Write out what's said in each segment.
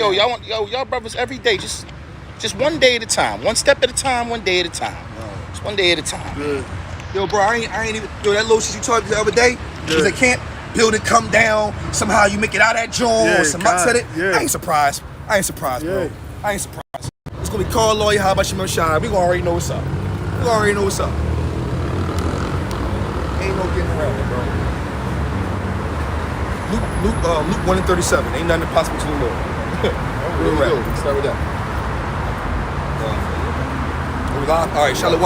Y'all brothers every day, just one day at a time, one step at a time, one day at a time, just one day at a time. Good. Yo, bro, I ain't even. Yo, that little shit you talked the other day, because they can't build it, come down. Somehow you make it out of that joint. Some said it. Yeah. I ain't surprised, bro. I ain't surprised. It's gonna be called lawyer. How about Shimon Shai? We gonna already know what's up. Ain't no getting around it, bro. Luke 1:37. Ain't nothing impossible to the Lord. Let's start with that. All right, Shalom.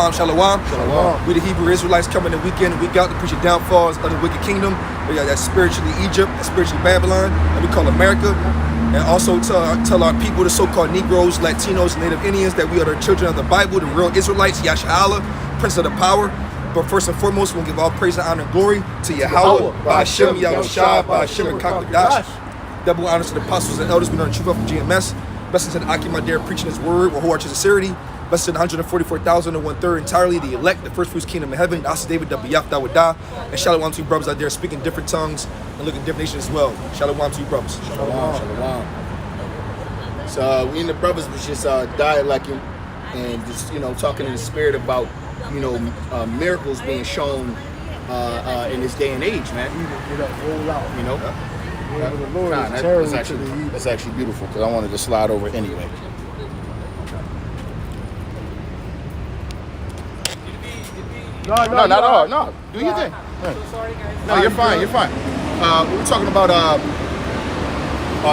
We the Hebrew Israelites coming the weekend and week out to preach the downfalls of the wicked kingdom. We got that spiritually Egypt, that spiritually Babylon, that we call America. And also tell our people, the so-called Negroes, Latinos, Native Indians, that we are the children of the Bible, the real Israelites, Yasha'Allah, Prince of the Power. But first and foremost, we'll give all praise and honor and glory to Yahweh, Ba'ashem, Yahushua, Ba'ashem, and Kakadash. Double honors to the apostles and elders, we know the truth from GMS. Blessings to the Akim Adair preaching his word, with whole heart sincerity. Blessed to the 144,000 and 1/3 entirely, the elect, the first fruits kingdom of heaven, the Asa David, the B'yaf Dawadah, and shalom to you brothers out there speaking different tongues and looking different nations as well. Shalom to you brothers. Shalom. So we and the brothers was just dialecting and just talking in the spirit about miracles being shown in this day and age, man. That's actually beautiful because I wanted to slide over anyway. No, not at all. No, do your thing. No, you're fine. We were talking about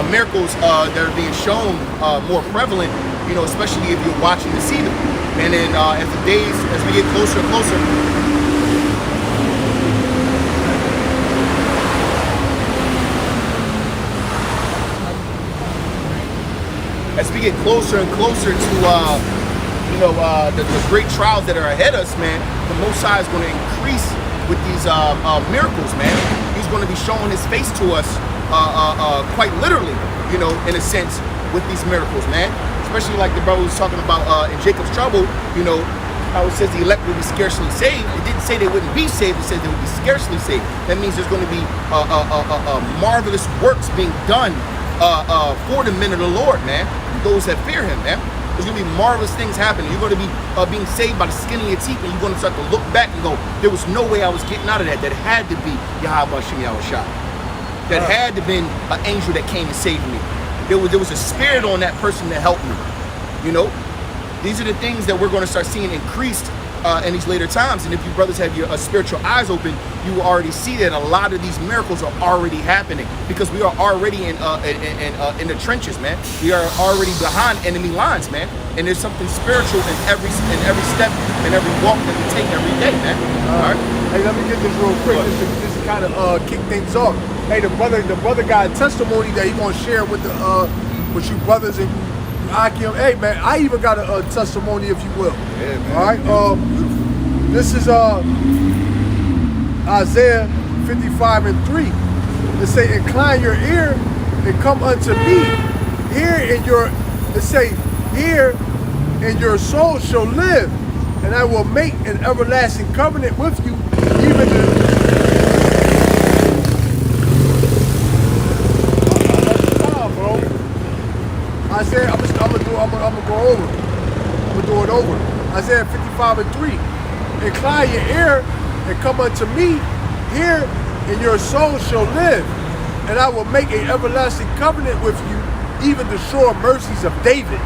miracles that are being shown more prevalent, especially if you're watching to see them. And then as we get closer and closer, to the great trials that are ahead of us, man, the Most High is going to increase with these miracles, man. He's going to be showing his face to us quite literally, in a sense, with these miracles, man. Especially like the brother was talking about in Jacob's trouble, how it says the elect will be scarcely saved. It didn't say they wouldn't be saved, it said they would be scarcely saved. That means there's going to be marvelous works being done for the men of the Lord, man. Those that fear him, man. There's going to be marvelous things happening. You're going to be being saved by the skin of your teeth, and you're going to start to look back and go, there was no way I was getting out of that. That had to be Yahweh Shem Yahushua. That had to been an angel that came and saved me. There was a spirit on that person that helped me. These are the things that we're going to start seeing increased in these later times. And if you brothers have your spiritual eyes open, you will already see that a lot of these miracles are already happening because we are already in the trenches, man. We are already behind enemy lines, man. And there's something spiritual in every step and every walk that we take every day, man. All right. Hey, let me get this real quick. Just to kind of kick things off. Hey, the brother got a testimony that he gonna share with with you brothers and Akim. Hey man, I even got a testimony, if you will. Yeah, man. All right. This is Isaiah 55:3. It say, "Incline your ear and come unto me. Here and your soul shall live, and I will make an everlasting covenant with you, even Isaiah, I'm gonna do it over. Isaiah 55:3. Incline your ear and come unto me. Here and your soul shall live, and I will make an everlasting covenant with you, even the sure mercies of David."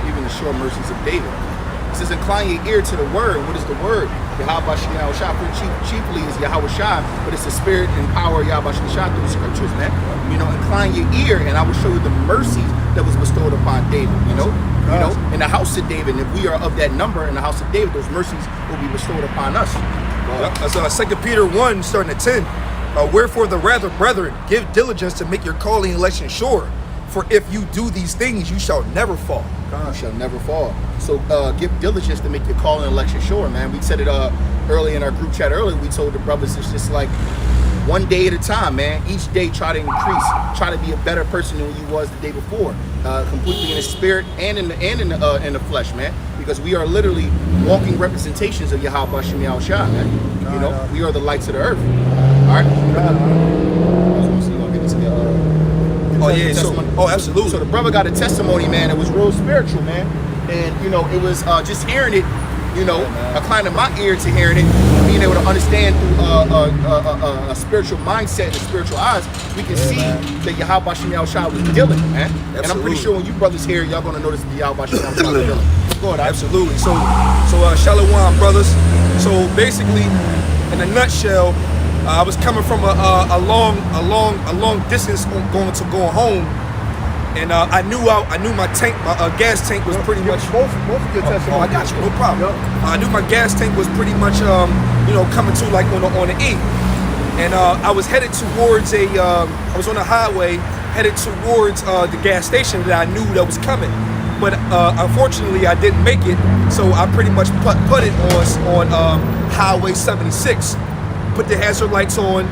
Even the sure mercies of David. It says, incline your ear to the word. What is the word? Yahweh Shem Yahushua. Chiefly is Yahweh Shai, but it's the spirit and power of Yahweh Shem Yahushua through the scriptures, man. Incline your ear, and I will show you the mercies that was bestowed upon David. In the house of David. And if we are of that number in the house of David, those mercies will be bestowed upon us. That's 2 Peter 1, starting at 10. Wherefore the rather, brethren, give diligence to make your calling and election sure. For if you do these things, you shall never fall. You shall never fall. So give diligence to make your calling and election sure, man. We said it early in our group chat earlier. We told the brothers it's just like one day at a time, man. Each day try to increase. Try to be a better person than you was the day before. Completely in the spirit and in the flesh, man. Because we are literally walking representations of Yahweh Shem Yahushua, man. We are the lights of the earth. All right. Oh, brother's yeah, so- testimony? oh, absolutely. So the brother got a testimony, man. It was real spiritual, man. And you know, it was just hearing it, you know, inclining my ear to hearing it, being able to understand through a spiritual mindset and spiritual eyes, we can see that Yahweh Shem Yahushua was dealing, man. And I'm pretty Absolutely. sure when you brothers hear, y'all gonna notice that Yahweh Shem Yahushua was dealing. Go ahead, Absolutely. So Shalom, brothers. So basically, in a nutshell, I was coming from a long distance going home, and I knew my tank, my gas tank was pretty much. both of your testimonies. Oh, I got you, no problem. Yup. I knew my gas tank was pretty much, coming to like on the E, and I was headed towards I was on the highway headed towards the gas station that I knew that was coming. But unfortunately, I didn't make it, so I pretty much put it on Highway 76. Put the hazard lights on,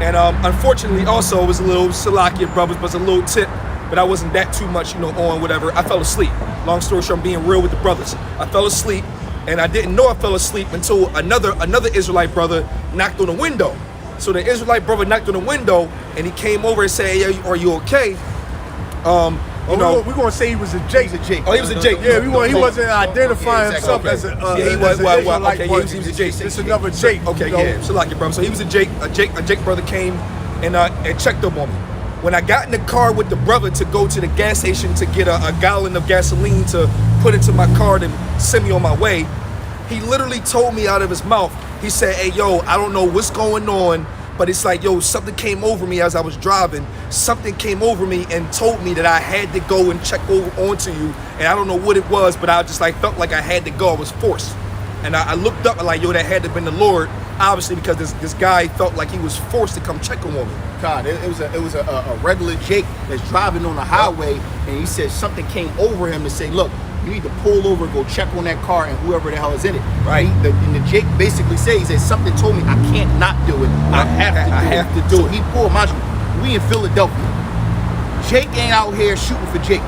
and unfortunately, also it was a little Salakia brothers, but it was a little tip. But I wasn't that too much, on whatever. I fell asleep. Long story short, I'm being real with the brothers. I fell asleep, and I didn't know I fell asleep until another Israelite brother knocked on the window. So the Israelite brother knocked on the window, and he came over and said, "Hey, are you okay?" We're gonna say he was a Jake. He's a Jake. Oh, he was a Jake. Yeah, he wasn't identifying himself okay. as a. Yeah, he was. Okay, he was a Jake. It's another Jake. Okay, yeah, so like it, bro. So he was a Jake brother came and checked up on me. When I got in the car with the brother to go to the gas station to get a gallon of gasoline to put into my car to send me on my way, he literally told me out of his mouth, he said, "Hey, yo, I don't know what's going on, but it's like, yo, something came over me as I was driving. Something came over me and told me that I had to go and check onto you. And I don't know what it was, but I just like felt like I had to go. I was forced." And I looked up and like, yo, that had to have been the Lord, obviously, because this guy felt like he was forced to come check on me. God, it was a regular Jake that's driving on the highway, and he said something came over him to say, "Look, you need to pull over, go check on that car and whoever the hell is in it." Right. And the Jake basically says that something told me I can't not do it. I have to do it. So he pulled. Mind you, we in Philadelphia. Jake ain't out here shooting for Jake.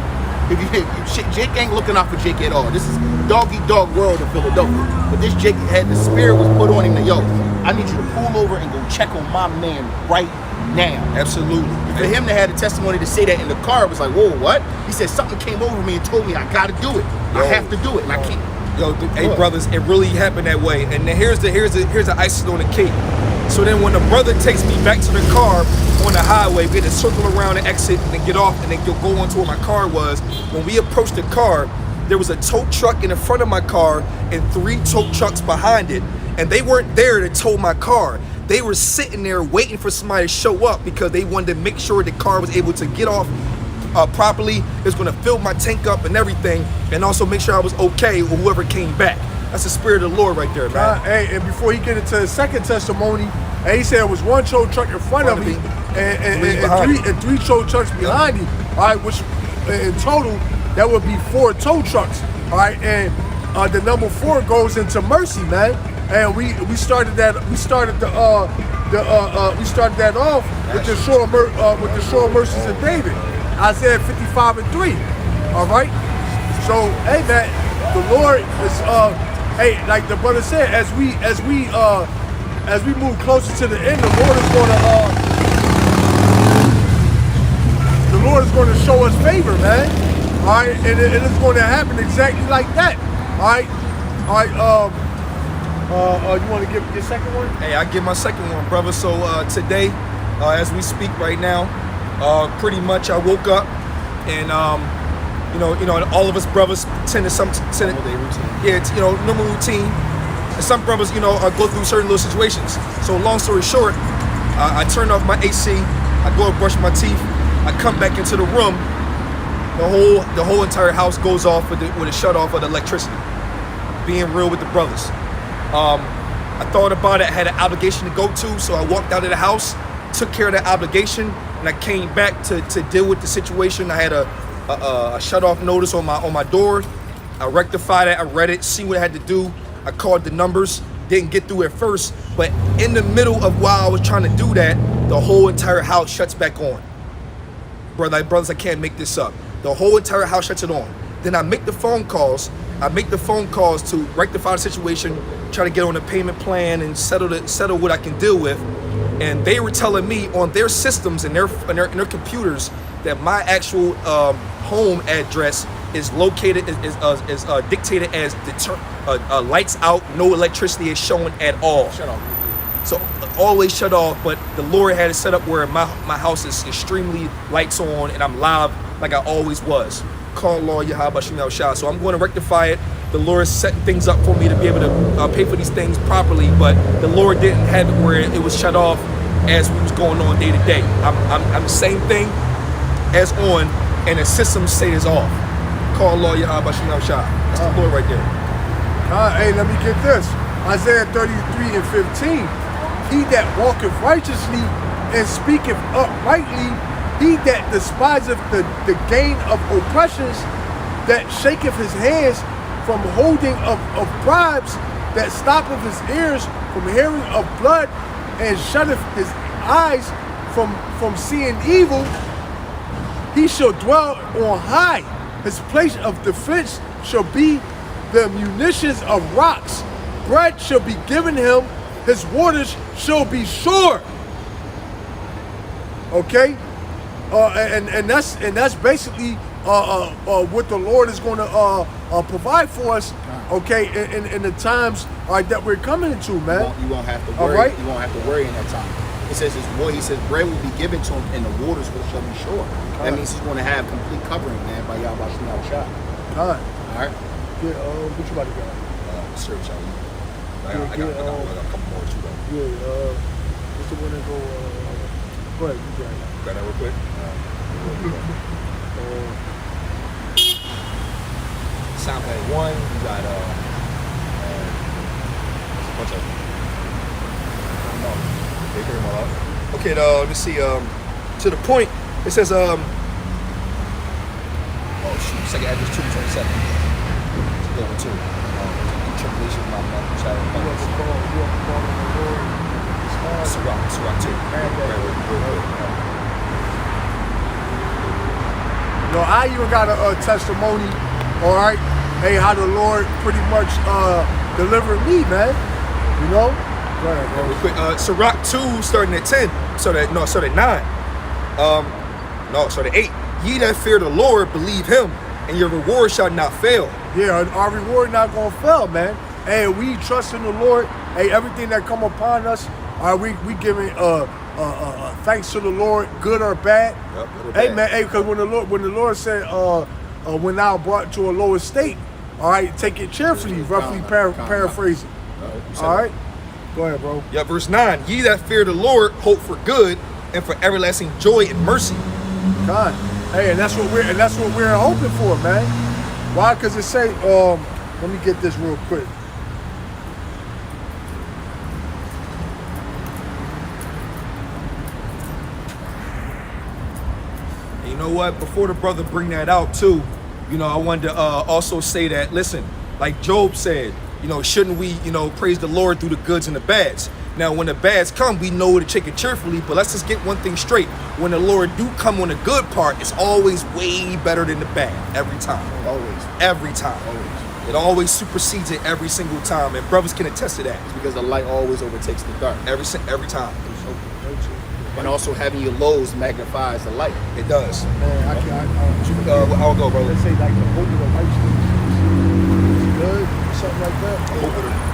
Jake ain't looking out for Jake at all. This is dog world in Philadelphia. But this Jake had the spirit was put on him that, yo, I need you to pull over and go check on my man right now. Absolutely. For him to have the testimony to say that in the car, it was like, whoa, what? He said something came over me and told me I gotta do it. I have to do it, and I can't. Yo, hey brothers, it really happened that way. And then here's the icing on the cake. So then when the brother takes me back to the car on the highway, we had to circle around and exit and then get off and then go on to where my car was. When we approached the car, there was a tow truck in the front of my car and 3 tow trucks behind it. And they weren't there to tow my car. They were sitting there waiting for somebody to show up because they wanted to make sure the car was able to get off properly. It was going to fill my tank up and everything, and also make sure I was okay with whoever came back. That's the spirit of the Lord right there, man. Hey, and before he get into his second testimony, and he said it was 1 tow truck in front of me and 3 tow trucks behind him. All right, which in total that would be 4 tow trucks. All right, and the number 4 goes into Mercy, man. And we started that off with the Shore Mercies of David, Isaiah 55:3. All right. So hey man, the Lord is hey, like the brother said, as we move closer to the end, the Lord is going to show us favor, man. All right, and it's going to happen exactly like that. All right. You want to give your second one? Hey, I give my second one, brother. So today, as we speak right now, pretty much I woke up and all of us brothers tend to normal day routine. Yeah, it's normal routine. And some brothers, go through certain little situations. So long story short, I turn off my AC. I go and brush my teeth. I come back into the room. The whole entire house goes off with a shut off of the electricity. Being real with the brothers. I thought about it. I had an obligation to go to, so I walked out of the house, took care of that obligation, and I came back to deal with the situation. I had a shut-off notice on my door. I rectified it. I read it, see what I had to do. I called the numbers. Didn't get through at first, but in the middle of while I was trying to do that, the whole entire house shuts back on. Brothers, I can't make this up. The whole entire house shuts it on. Then I make the phone calls. To rectify the situation, try to get on a payment plan and settle what I can deal with. And they were telling me on their systems and their computers that my actual home address is located is dictated as lights out, no electricity is shown at all. Shut off. So always shut off, but the Lord had it set up where my house is extremely lights on and I'm live like I always was. Call Lord Yahweh Shem Shah. So I'm going to rectify it. The Lord is setting things up for me to be able to pay for these things properly, but the Lord didn't have it where it was shut off as we was going on day to day. I'm the same thing as on, and the system say is off. Call Lord Yahweh Shem Shah. That's the Lord right there. Hey, let me get this. Isaiah 33 and 15. He that walketh righteously and speaketh uprightly, he that despiseth the gain of oppressions, that shaketh his hands from holding of bribes, that stoppeth his ears from hearing of blood, and shutteth his eyes from seeing evil, he shall dwell on high. His place of defense shall be the munitions of rocks. Bread shall be given him, his waters shall be sure. Okay? And that's basically what the Lord is going to provide for us, okay, in the times that we're coming into, man. You won't have to worry. All right? You won't have to worry in that time. He says bread will be given to him and the waters shall be sure. That means he's going to have complete covering, man, by Yahweh Shem Shah. All right. All right? Yeah, what you about to get? Search out. I got a couple more too though. Yeah, what's the one that go, go ahead, you got it. Got that real quick? Soundbag 1, you got a bunch of them. They bring them all up. Okay, let me see. To the point, it says oh shoot, second address 227. It's level 2. Tribulation, my child. Sirach 2. No, I even got a testimony, all right, hey, how the Lord pretty much delivered me, man, you know? Go ahead, bro. Real quick, Sirach 2 starting at 10, starting at 9. Starting at 8. Ye that fear the Lord, believe him, and your reward shall not fail. Yeah, our reward not gonna fail, man. Hey, we trust in the Lord. Hey, everything that come upon us, we giving thanks to the Lord, good or bad. Yep, good or Hey, bad. man, hey, because when the Lord said, when thou brought to a lower state, all right, take it cheerfully, roughly paraphrasing. All right, go ahead, bro. Yeah, verse 9. Ye that fear the Lord, hope for good, and for everlasting joy and mercy. God, hey, and that's what we're hoping for, man. Why? Because it say, let me get this real quick. And you know what? Before the brother bring that out too, you know, I wanted to also say that, listen, like Job said, you know, shouldn't we, you know, praise the Lord through the goods and the bads? Now, when the bads come, we know to take it cheerfully, but let's just get one thing straight. When the Lord do come on the good part, it's always way better than the bad, every time. Always. Every time. Always. It always supersedes it every single time, and brothers can attest to that. It's because the light always overtakes the dark. Every time. And also having your lows magnifies the light. It does. Man, I can't. I'll go, brother. Let's say like the hope of the righteous is good, something like that. Hope of the-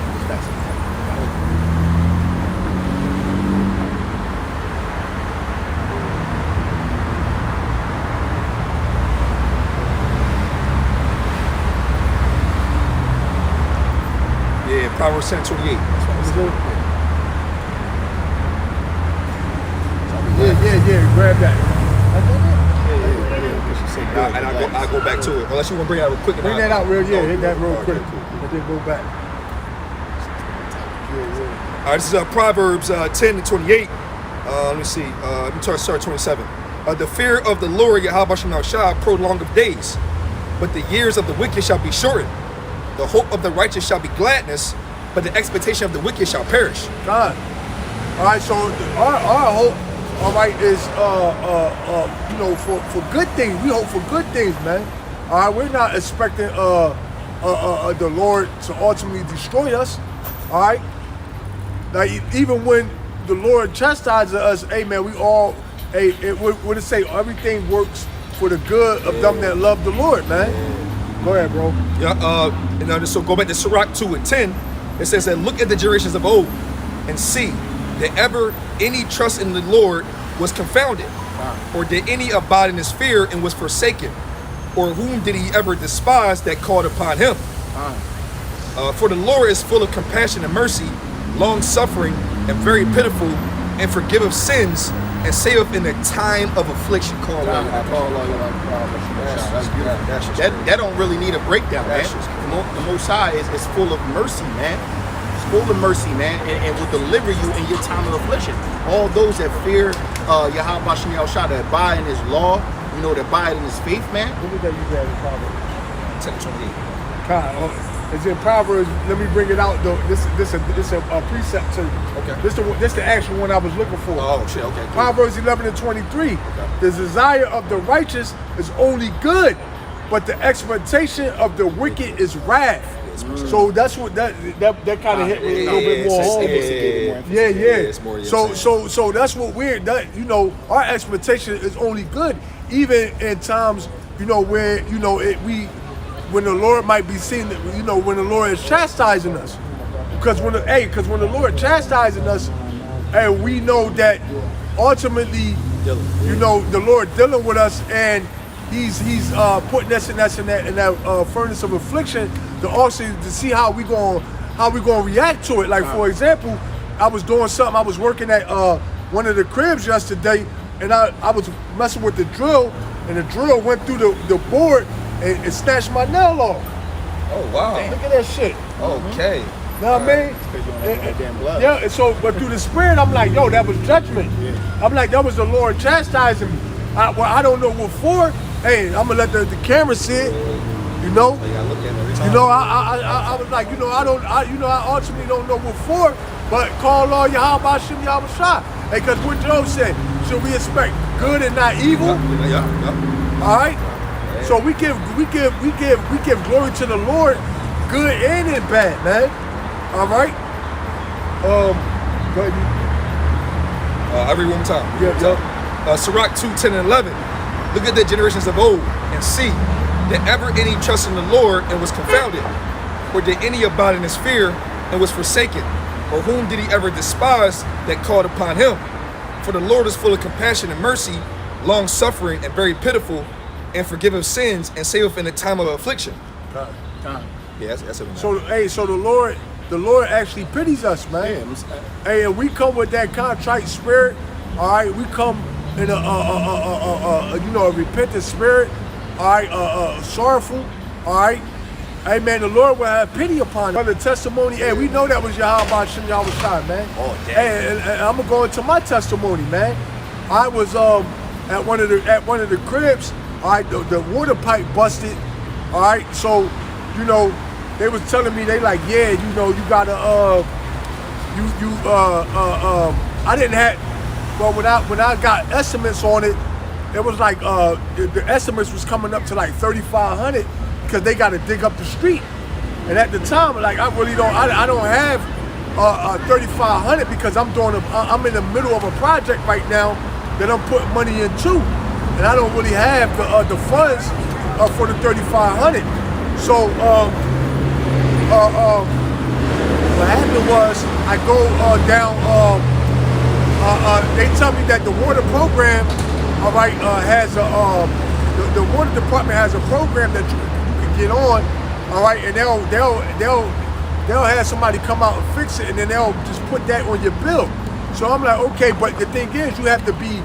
Yeah, Proverbs 10:28. Yeah, grab that. I'll go back to it. Unless you want to bring it out real quick. Bring that out real, hit that real Okay, quick. cool. And then go back. All right, this is Proverbs 10:28. Let me see. Let me start 27. The fear of the Lord, Yahweh Shem shall prolong of days, but the years of the wicked shall be shortened. The hope of the righteous shall be gladness, but the expectation of the wicked shall perish. God. All right, so our hope, all right, is you know, for good things. We hope for good things, man. All right, we're not expecting the Lord to ultimately destroy us. All right, like even when the Lord chastises us, hey man, we all hey, what it say? Everything works for the good of them that love the Lord, man. Go ahead, bro. Yeah, so go back to Sirach 2:10. It says that look at the generations of old and see that ever any trust in the Lord was confounded, or did any abide in his fear and was forsaken, or whom did he ever despise that called upon him? For the Lord is full of compassion and mercy, long suffering and very pitiful, and forgiveth sins and saveth in the time of affliction. That don't really need a breakdown, man. The Most High is full of mercy, man. It's full of mercy, man, and will deliver you in your time of affliction. All those that fear Yahweh Bashem Yahushua, that abide in his law, you know, that abide in his faith, man. What was that you got in Proverbs? 10:28. It's in Proverbs. Let me bring it out though. This a precept too. Okay. This the actual one I was looking for. Oh shit. Okay. Cool. Proverbs 11:23. The desire of the righteous is only good, but the expectation of the wicked is wrath. So that's what that kind of hit me a little bit more home. It's more, So that's what we're you know, our expectation is only good, even in times, you know, where, you know, when the Lord might be seen, you know, when the Lord is chastising us, because when the Lord chastising us, and we know that ultimately, you know, the Lord dealing with us, and He's putting us in that furnace of affliction to also to see how we gonna react to it. Like for example, I was doing something. I was working at one of the cribs yesterday, and I was messing with the drill, and the drill went through the board and snatched my nail off. Oh wow! Look at that shit. Okay. Know what I mean? Because you don't have that damn blood. Yeah, and so, but through the spirit, I'm like, yo, that was judgment. Yeah. I'm like, that was the Lord chastising me. I don't know what for. Hey, I'm gonna let the camera see it. You know? You gotta look at it every time. You know, I was like, you know, I ultimately don't know what for, but call all Yahweh Bashem Yahushua. Hey, because what Job said, should we expect good and not evil? Yeah. All right. So we give glory to the Lord, good and in bad, man. All right. Go ahead. I read one more time. Yeah. Sirach 2:10-11. Look at the generations of old and see that ever any trust in the Lord and was confounded, or did any abide in his fear and was forsaken, or whom did he ever despise that called upon him? For the Lord is full of compassion and mercy, long suffering and very pitiful, and forgiveth sins and saveth in the time of affliction. Time. Yeah, that's it. So the Lord actually pities us, man. Hey, and we come with that contrite spirit. All right, we come in a repentant spirit. All right, sorrowful. All right. Hey man, the Lord will have pity upon us. The testimony, hey, we know that was Yahweh Bashem Yahushua, man. Oh, damn. Hey, and I'm gonna go into my testimony, man. I was at one of the cribs. All right, the water pipe busted. All right, so you know they was telling me, they like, yeah, you know, you gotta I didn't have. Well, when I got estimates on it, it was like the estimates was coming up to like $3,500 because they got to dig up the street. And at the time, like I don't have $3,500 because I'm in the middle of a project right now that I'm putting money into, and I don't really have the funds for the $3,500. So what happened was I go down. They tell me that the water program, all right, has the water department has a program that you can get on, all right, and they'll have somebody come out and fix it, and then they'll just put that on your bill. So I'm like, okay, but the thing is, you have to be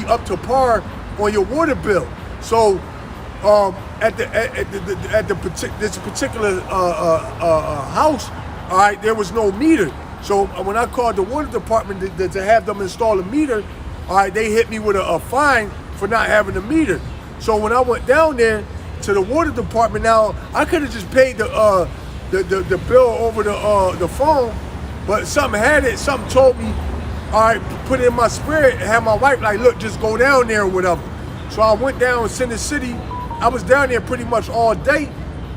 up to par on your water bill. So this particular house, all right, there was no meter. So when I called the water department to have them install a meter, all right, they hit me with a fine for not having a meter. So when I went down there to the water department, now I could have just paid the bill over the phone, but something told me, all right, put it in my spirit and have my wife like, look, just go down there or whatever. So I went down in Center City. I was down there pretty much all day,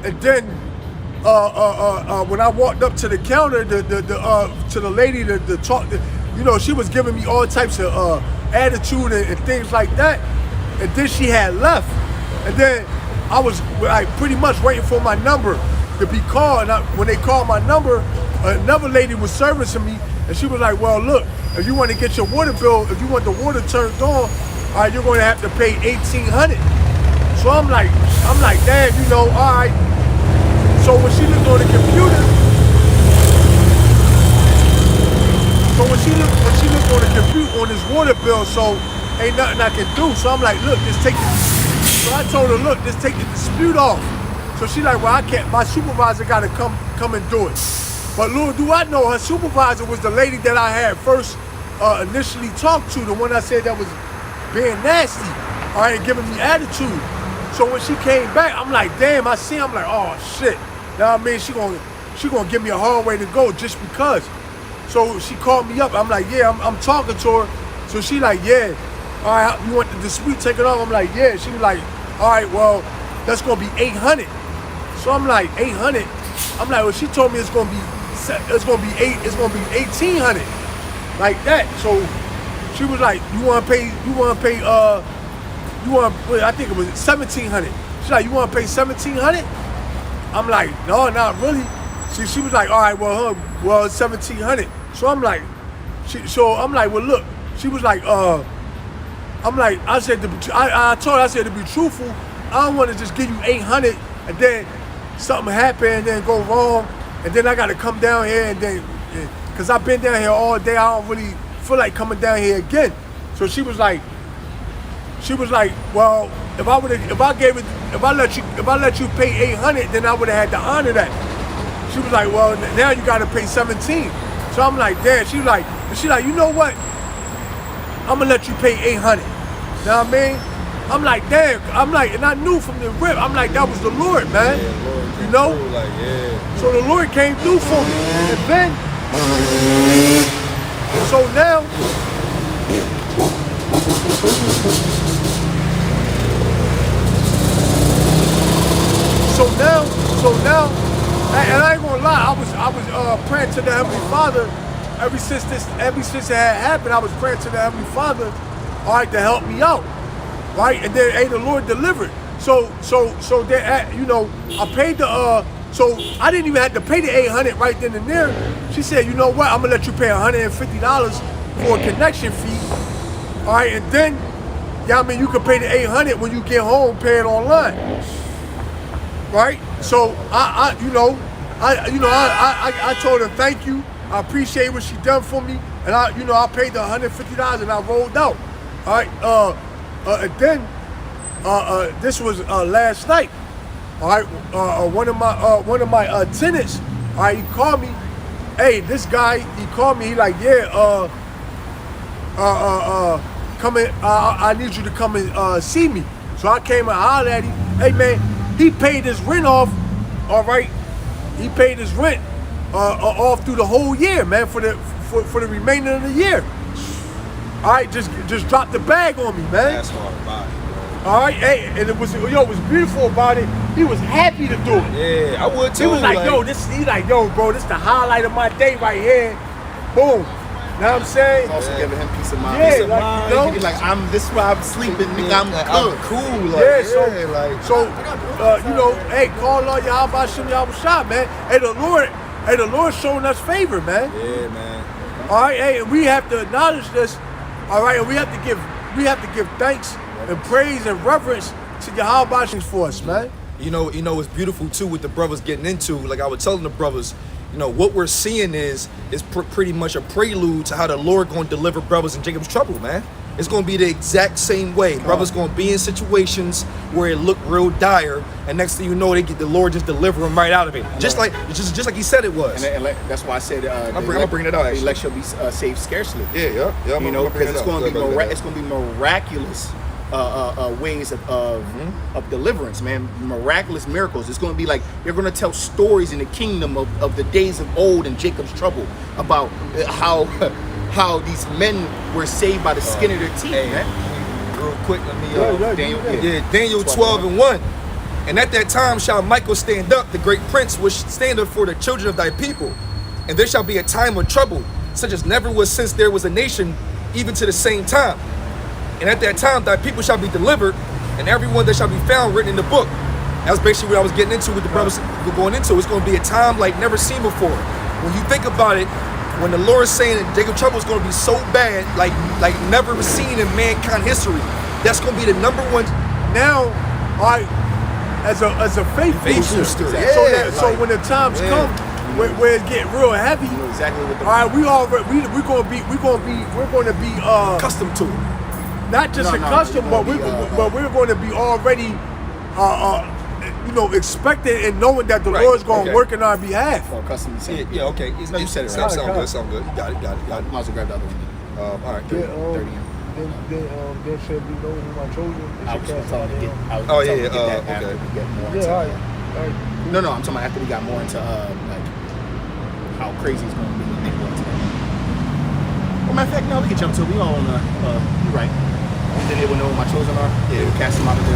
and then when I walked up to the counter, to the lady to talk, you know, she was giving me all types of attitude and things like that. And then she had left. And then I was like pretty much waiting for my number to be called. And when they called my number, another lady was servicing me, and she was like, well, look, if you want to get your water bill, if you want the water turned on, all right, you're going to have to pay $1,800. So I'm like, damn, you know, all right. So when she looked on the computer, on the computer on this water bill, so ain't nothing I can do. So I'm like, look, just take it. So I told her, look, just take the dispute off. So she like, well, I can't. My supervisor got to come and do it. But little do I know, her supervisor was the lady that I had first initially talked to, the one I said that was being nasty, all right, and giving me attitude. So when she came back, I'm like, damn, I see, I'm like, oh shit. Now I mean, she gonna give me a hard way to go just because. So she called me up. I'm like, yeah, I'm talking to her. So she like, yeah, all right, you want the dispute taken off? I'm like, yeah. She was like, all right, well, that's gonna be $800. So I'm like, $800. I'm like, well, she told me it's gonna be $1,800, like that. So she was like, I think it was $1,700. She's like, you want to pay $1,700? I'm like, no, not really. She was like, all right, well, it's $1,700. So I'm like, well, look. She was like, I told her, I said, to be truthful, I don't want to just give you $800 and then something happen and then go wrong, and then I got to come down here and then, because I've been down here all day, I don't really feel like coming down here again. So she was like, well, if I let you pay $800, then I would have had to honor that. She was like, well, now you got to pay $17. So I'm like, damn. She's like, you know what? I'm gonna let you pay $800. Know what I mean? I'm like, damn. I'm like, and I knew from the rip. I'm like, that was the Lord, man. Yeah, Lord, you know? like, yeah. So the Lord came through for me, and then, so now. So now, and I ain't gonna lie, I was praying to the Heavenly Father ever since it had happened. I was praying to the Heavenly Father, all right, to help me out, right? And then, hey, the Lord delivered. So then, you know, I paid so I didn't even have to pay the $800 right then and there. She said, you know what? I'm gonna let you pay $150 for a connection fee, all right, and then, yeah, I mean, you can pay the $800 when you get home, pay it online. Right, so I told her thank you. I appreciate what she done for me, and I paid the $150 and I rolled out. All right, and then this was last night. All right, one of my tenants, all right, he called me. Hey, this guy, he called me. He like, yeah, come in. I need you to come and see me. So I came and hollered at him. Hey, man. He paid his rent off, all right. He paid his rent off through the whole year, man, for the remainder of the year. All right, just drop the bag on me, man. That's hard body, bro. All right, hey, and it was beautiful about it. He was happy to do it. Yeah, I would too. He was like, bro, this is the highlight of my day right here. Boom. You know what I'm saying? It's also giving him peace of mind. Yeah, Peace of like, mind. you know? He's like, this is why I'm sleeping, nigga. I'm good. Cool. Like, Yeah, so hey, call on Yahweh Shem Yahweh Shah, man. Hey, the Lord showing us favor, man. Yeah, man. All right, hey, and we have to acknowledge this. All right, and we have to give thanks and praise and reverence to Yahweh Shem for us, man. You know, it's beautiful too with the brothers getting into. Like I was telling the brothers, you know, what we're seeing is pretty much a prelude to how the Lord going to deliver brothers in Jacob's trouble, man. It's going to be the exact same way. Brothers going to be in situations where it look real dire, and next thing you know, the Lord just deliver them right out of it, just like He said it was. And that's why I said I'm bringing it out. The elect shall be saved scarcely. Yeah. You know, because it's going to be miraculous ways of deliverance, man. Miraculous miracles. It's going to be like you're going to tell stories in the kingdom of the days of old and Jacob's trouble about how these men were saved by the skin of their teeth, man. Real quick, let me Daniel 12:1. And at that time shall Michael stand up, the great prince, which stand up for the children of thy people. And there shall be a time of trouble, such as never was since there was a nation, even to the same time. And at that time, thy people shall be delivered, and everyone that shall be found written in the book. That's basically what I was getting into with the brothers going into. It's going to be a time like never seen before. When you think about it, when the Lord is saying that Jacob trouble is going to be so bad, like never seen in mankind history, that's going to be the number one. Now, all right, as a faith booster. Yeah, So when the times come where it's getting real heavy, You know exactly what the all right, we're going to be accustomed to it. not just No, no, accustomed, you're but gonna we're going to be already expecting and knowing that the Right, Lord's going to okay. work on our behalf. or custom Yeah, yeah, okay. No, you said it Sound right. sound good. You got it. Might as well grab the other one. All right. Yeah, 30. then shall be known who my chosen. I was just telling to get. I was Oh, telling yeah, to get that okay. after we get more Yeah, into. all right. No, I'm talking about after we got more into like how crazy it's going to be when they go into that. Well, matter of fact, no, we can jump to it. We all on the. You're right. Then they will know who my chosen are. Yeah, we cast them out of the.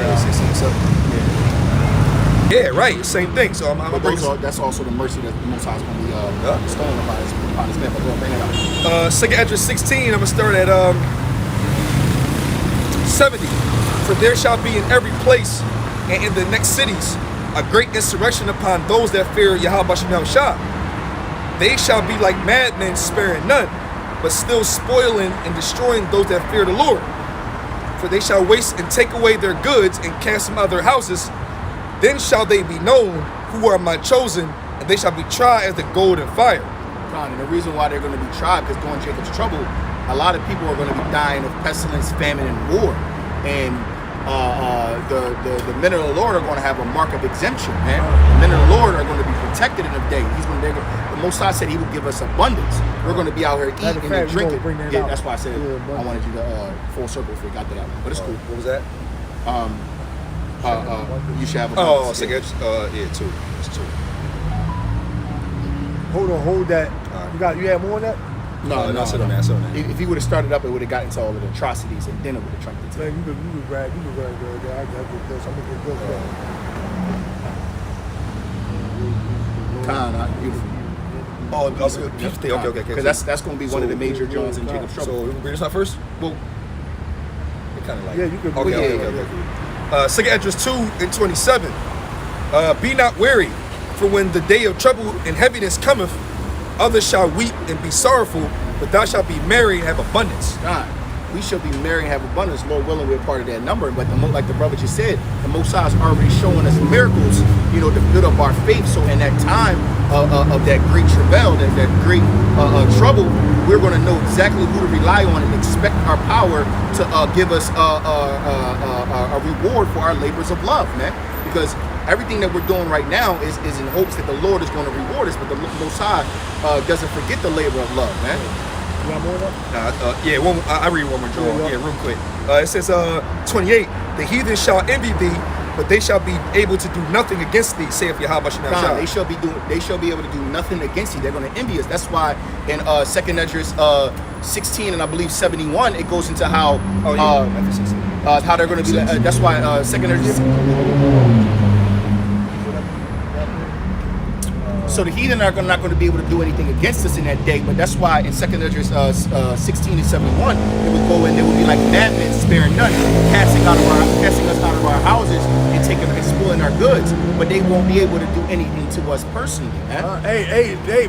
Yeah, right. Same thing. So I'm But bringing that's also the mercy that the Most High is going to be bestowing upon his men. But go bring it out. 2nd Esdras 16. I'm gonna start at 70. For there shall be in every place and in the next cities a great insurrection upon those that fear Yahweh Bashem Yahushua. They shall be like madmen, sparing none, but still spoiling and destroying those that fear the Lord. For they shall waste and take away their goods and cast them out of their houses. Then shall they be known who are my chosen, and they shall be tried as the gold and fire. And the reason why they're going to be tried, because during Jacob's trouble, a lot of people are going to be dying of pestilence, famine, and war. And the men of the Lord are going to have a mark of exemption, man. The men of the Lord are going to be protected in the day. The Most High said He will give us abundance. We're going to be out here eating and drinking. Yeah, that's why I said I wanted you to full circle if we got to that one. But it's cool. What was that? You should have Oh, abundance. 2nd Esdras, yeah, 2. It's 2. Hold that. right. You have more on that? No, I said on that. I said on that. If he would have started up, it would have gotten into all of the atrocities, and then it would have trumped into. Man, you could grab there. I got this. I'm gonna get this. Beautiful. Oh, okay. Because that's going to be one of the major Jones in Jacob's trouble. So we can bring this out first? Well, It kind of like. Yeah, you could. Okay. 2nd Esdras 2 and 27. Be not weary, for when the day of trouble and heaviness cometh, others shall weep and be sorrowful, but thou shalt be merry and have abundance. God, we shall be merry and have abundance. Lord willing, we're part of that number. But like the brother just said, the Most High is already showing us miracles, to build up our faith. So in that time of that great travail, that great trouble, we're going to know exactly who to rely on and expect our power to give us a reward for our labors of love, man. Because everything that we're doing right now is in hopes that the Lord is going to reward us, but the Most High doesn't forget the labor of love, man. You got more on that? I read one more, Joel. Yeah, real quick. It says 28. The heathen shall envy thee, but they shall be able to do nothing against thee, saith Yahweh Bashem Yahushua. They shall be able to do nothing against you. They're going to envy us. That's why in 2nd Esdras 16 and I believe 71, it goes into how how they're going to be. That's why 2nd Esdras. So the heathen are not going to be able to do anything against us in that day, but that's why in 2nd Esdras 16 and 71, it would go and they would be like madmen, sparing none, casting us out of our houses and taking and spoiling our goods, but they won't be able to do anything to us personally, man. Hey,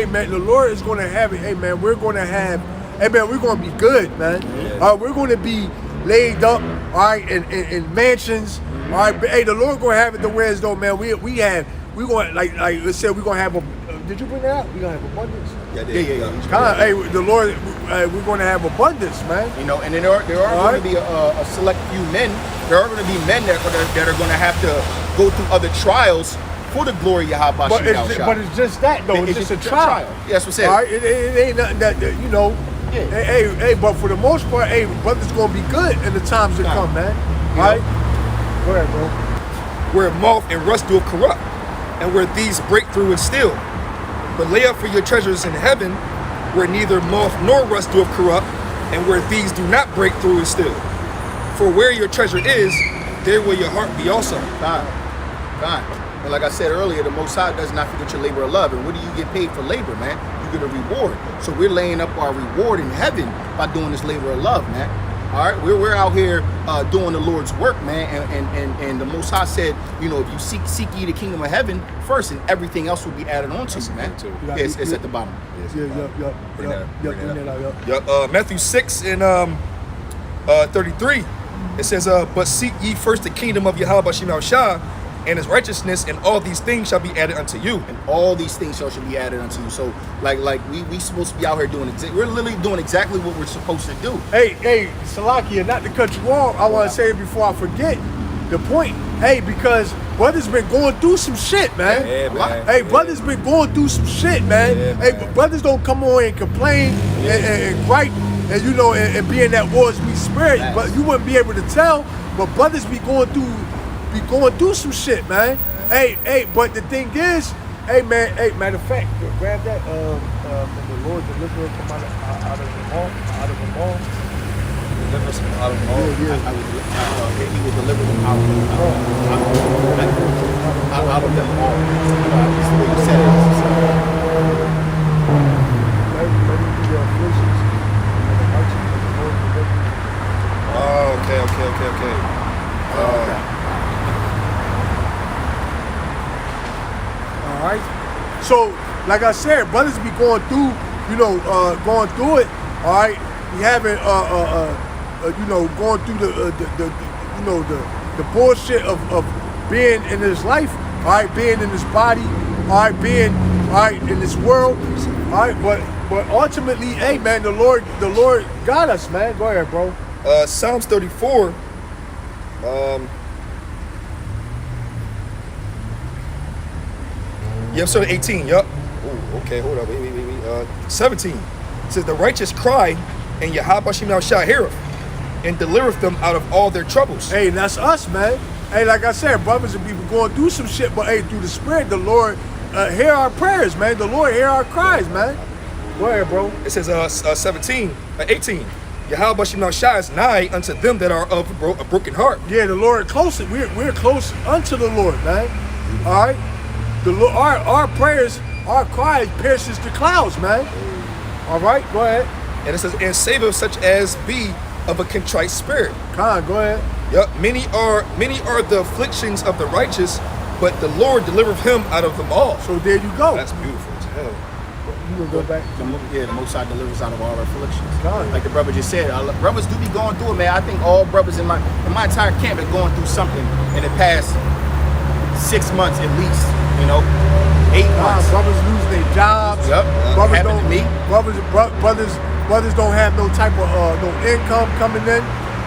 man, the Lord is going to have it. Hey, man, we're going to be good, man. Yeah. We're going to be laid up, all right, in mansions, all right. But, hey, the Lord going to have it the way as though, man, we're going like let's say we're going to have did you bring that out? We're going to have abundance. Yeah. Hey, the Lord, we're going to have abundance, man. And then there are going to be a select few men. There are going to be men that are going to have to go through other trials for the glory of Yahweh. But it's just that, though. It's just a trial. Yeah, that's what I'm saying. All right? It ain't nothing that, Yeah. Hey, but for the most part, hey, brother's going to be good in the times to come, man. All right? Go ahead, bro. Where moth and rust do corrupt, and where thieves break through and steal. But lay up for your treasures in heaven, where neither moth nor rust do corrupt, and where thieves do not break through and steal. For where your treasure is, there will your heart be also. God. And like I said earlier, the Most High does not forget your labor of love. And what do you get paid for labor, man? You get a reward. So we're laying up our reward in heaven by doing this labor of love, man. All right, we're out here doing the Lord's work, man, and the Most High said, you know, if you seek ye the kingdom of heaven first, and everything else will be added on to you, man. Yeah, it's at the bottom. Matthew 6 and 33. It says, but seek ye first the kingdom of Yahweh Bashim Shah and his righteousness, and all these things shall be added unto you. And all these things shall be added unto you. So, like we supposed to be out here doing we're literally doing exactly what we're supposed to do. Hey, Salakia, not to cut you off, I want to say it before I forget the point. Hey, because brothers been going through some shit, man. Yeah, man. Hey, brothers been going through some shit, man. Yeah, Hey, man. brothers don't come on and complain and gripe and you know and be in that wars me spirit, Yes. but you wouldn't be able to tell. But brothers be going through some shit, man. Hey, but the thing is, matter of fact, grab that and the Lord deliver from out of them all. Deliver us out of all. He will deliver them out of them all. That's the way you said it. Oh, okay. All right. So, like I said, brothers be going through, going through it. All right. Be having, going through the bullshit of being in this life. All right, being in this body. All right, being in this world. All right, but ultimately, hey man, the Lord got us, man. Go ahead, bro. Psalms 34. Episode 18. Yup. Oh, okay. Hold up. Wait. 17. It says, the righteous cry, and Yahweh Bashim Shah heareth, and delivereth them out of all their troubles. Hey, that's us, man. Hey, like I said, brothers and people going through some shit, but hey, through the Spirit, the Lord hear our prayers, man. The Lord hear our cries, man. Go ahead, bro. It says 18. Yahweh Bashim Shah is nigh unto them that are of a broken heart. Yeah, the Lord close. We're close unto the Lord, man. All right. The Lord, our prayers, our cries pierces the clouds, man. All right, go ahead. And it says, and saveth such as be of a contrite spirit. Khan, go ahead. Yup. Many are the afflictions of the righteous, but the Lord delivereth him out of them all. So there you go. That's beautiful as hell. You gonna go back? The Most High delivers out of all our afflictions. God. Like the brother just said, brothers do be going through it, man. I think all brothers in my entire camp are going through something in the past 6 months at least. 8 months. Brothers lose their jobs. Yep. Brothers Happened don't. to me. Brothers don't have no type of no income coming in.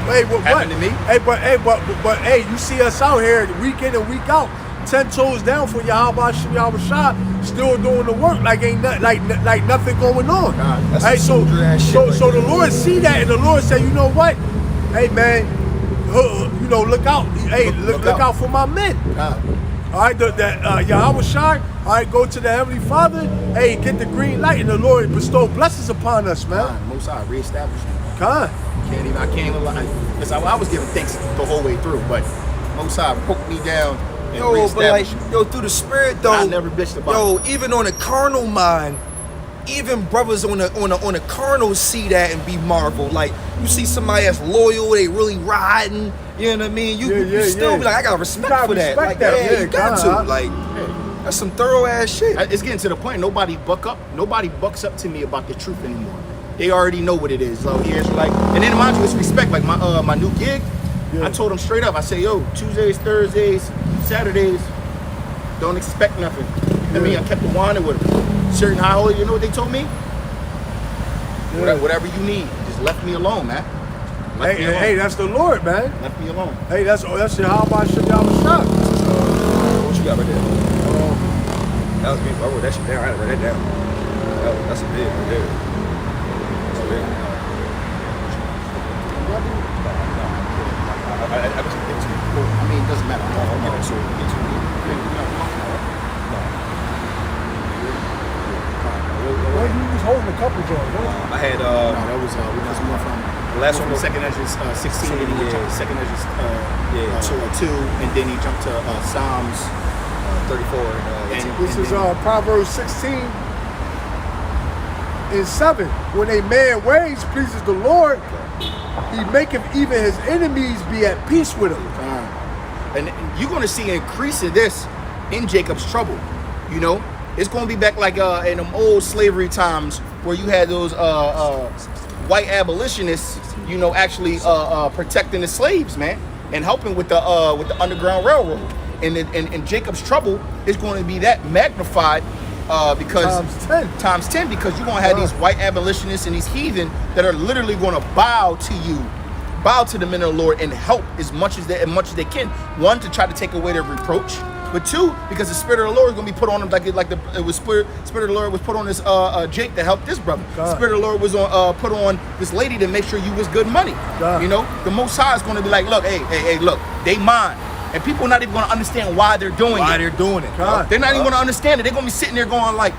Hey, what? Happened to me. Hey, but you see us out here week in and week out, 10 toes down for Yahweh Shah, still doing the work like ain't like nothing going on. God, that's Hey, some soldier ass shit right so the there. Lord see that, and the Lord say, you know what? Hey man, look out. Hey, look out for my men. God. All right, Yahweh Shai, all right, go to the Heavenly Father, hey, get the green light, and the Lord bestow blessings upon us, man. God, Most High reestablished me. Con. I can't even lie. Because I was giving thanks the whole way through, but Most High poked me down and reestablished me. Through the spirit though. I never bitched about it. Even on a carnal mind, even brothers on a carnal see that and be marveled. Like you see somebody that's loyal, they really riding. You know what I mean? You still be like, I got respect for that. Respect that. Yeah, you got God. to. Like, that's some thorough ass shit. It's getting to the point nobody bucks up to me about the truth anymore. They already know what it is. So here's like, and then mind you, it's respect. Like my new gig, I told them straight up. I say, yo, Tuesdays, Thursdays, Saturdays, don't expect nothing. I mean, I kept the wine with them. Certain high holy, you know what they told me? Whatever you need, just left me alone, man. Hey, that's the Lord, man. Left me alone. Hey, that's Yahweh Shah. What you got right there? That was me. I wrote that shit down. I had to write that down. That's a big right there. That's a big. I was getting to you. I mean, it doesn't matter. I'll give it to you. Well, you was holding a couple joints, huh? I had No, that was more from the last one from was Second Ezra 16, and then he jumped to Second Ezra 2, and then he jumped to Psalms 34 and This is Proverbs 16. in 7. When a man ways pleases the Lord, he maketh even his enemies be at peace with him. And you're going to see an increase of this in Jacob's trouble. You know, it's going to be back like in them old slavery times where you had those white abolitionists, you know, actually protecting the slaves, man, and helping with the Underground Railroad. And Jacob's trouble is going to be that magnified because times 10 because you're going to have these white abolitionists and these heathen that are literally going to bow to you, bow to the men of the Lord and help as much as they can. One, to try to take away their reproach, but two, because the Spirit of the Lord is going to be put on them Spirit of the Lord was put on this Jake to help this brother. Spirit of the Lord was on put on this lady to make sure you was good money. You know, the Most High is going to be like, look, hey, look, they mine. And people are not even going to understand why they're doing it. They're not even going to understand it. They're going to be sitting there going like,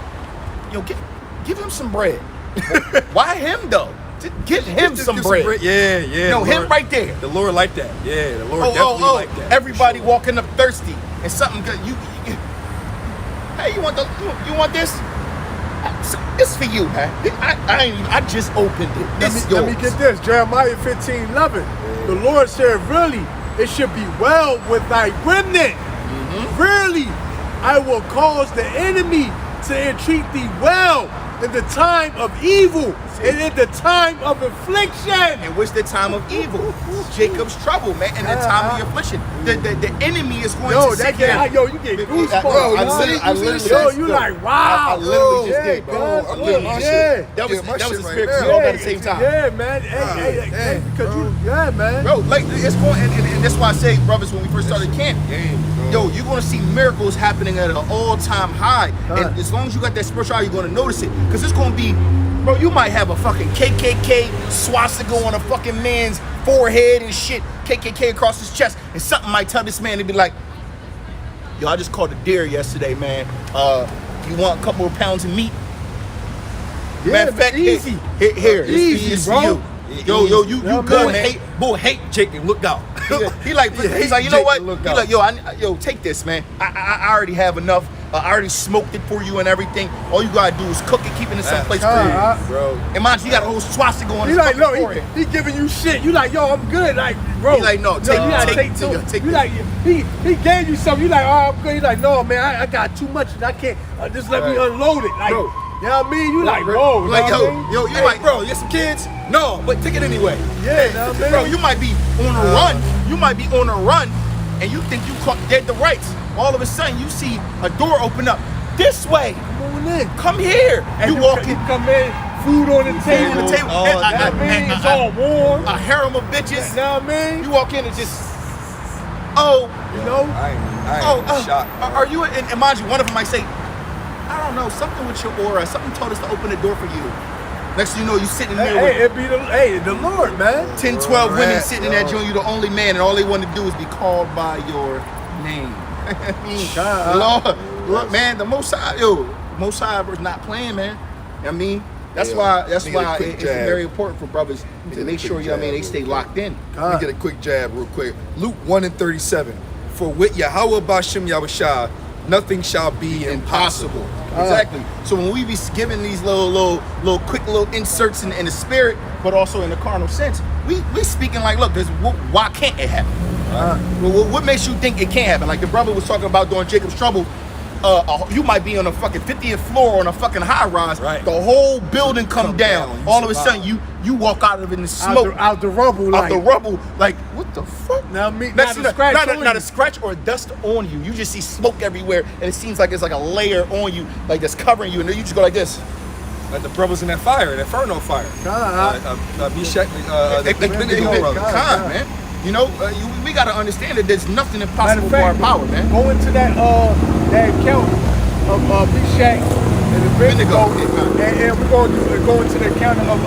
yo, give him some bread. Why him though? Give him some bread. Yeah. No, him right there. The Lord like that. Yeah, the Lord definitely like that. Everybody walking up thirsty and something good. Hey, you want this? It's for you, man. I just opened it. Let me get this. Jeremiah 15:11. The Lord said, really, it should be well with thy remnant. Really, I will cause the enemy to entreat thee well in the time of evil and in the time of affliction. And what's the time of evil? Jacob's trouble, man. In the time of the affliction, the enemy is going to sit there. You get goosebumps. I literally, you like, wow. I literally just did, bro. I'm getting my shit. That was the spirit right we all got at the same time. Yeah, man. Hey, because man. Bro, like it's going, and that's why I say, brothers, when we first started camp, yo, you're gonna see miracles happening at an all-time high, and as long as you got that spirituality, you're gonna notice it, because it's gonna be, bro, you might have a fucking KKK swastika on a fucking man's forehead and shit, KKK across his chest, and something might tell this man to be like, yo, I just caught a deer yesterday, man. You want a couple of pounds of meat? Yeah, matter of fact, easy. Here, Easy, it's bro. for you. Yo, you good, man. Boy, hate Jake and look out. He's like, you know what? He's like, yo, take this, man. I already have enough. I already smoked it for you and everything. All you gotta do is cook it, keep it in someplace cool. Bro. And mind you, he got a whole swastika on He his like, no, forehead. he giving you shit. You like, yo, I'm good. Like, bro. He like, no, you gotta take this. You like, he gave you something. You like, oh, I'm good. He like, no, man, I got too much and I can't. Just let me unload it. Like, Bro. you know what I mean? You like, bro. Like, yo, you Hey, like, bro, you got some kids? No, but take it anyway. Yeah, you know what I mean? bro, you might be on a run. You might be on a run, and you think you caught dead to rights. All of a sudden, you see a door open up. This way. Come on in. Come here. And you walk in. You come in, food on the table. on the table. You know what I mean? It's all warm. A harem of bitches. You know what I mean? You walk in and just, You know? I ain't shocked. Are you? And mind you, one of them might say, I don't know, something with your aura. Something told us to open the door for you. Next thing you know, you sitting there with It be the Lord, man. 10, 12 women sitting in that joint. You the only man, and all they want to do is be called by your name. Lord, man, the Most High was not playing, man. I mean, that's why it's very important for brothers to make sure, you know what I mean, they stay locked in. Let me get a quick jab real quick. Luke 1:37. For with Yahweh Bashem Yahushua, nothing shall be impossible. Exactly. So when we be giving these little quick inserts in the spirit, but also in the carnal sense, we speaking like, look, why can't it happen? What makes you think it can't happen? Like the brother was talking about during Jacob's trouble. You might be on a fucking 50th floor on a fucking high rise. Right. The whole building come down. All of a sudden, you walk out of it in the smoke, out the rubble, out the rubble. Like what the fuck? Now me, Not not a scratch or a dust on you. You just see smoke everywhere, and it seems like it's like a layer on you, like that's covering you, and then you just go like this. Like the brothers in that fire, that Inferno fire. Meshach, man. You know, we gotta understand that there's nothing impossible for our power, man. Go into that account of Meshach and Abednego, and we're going to go into the account of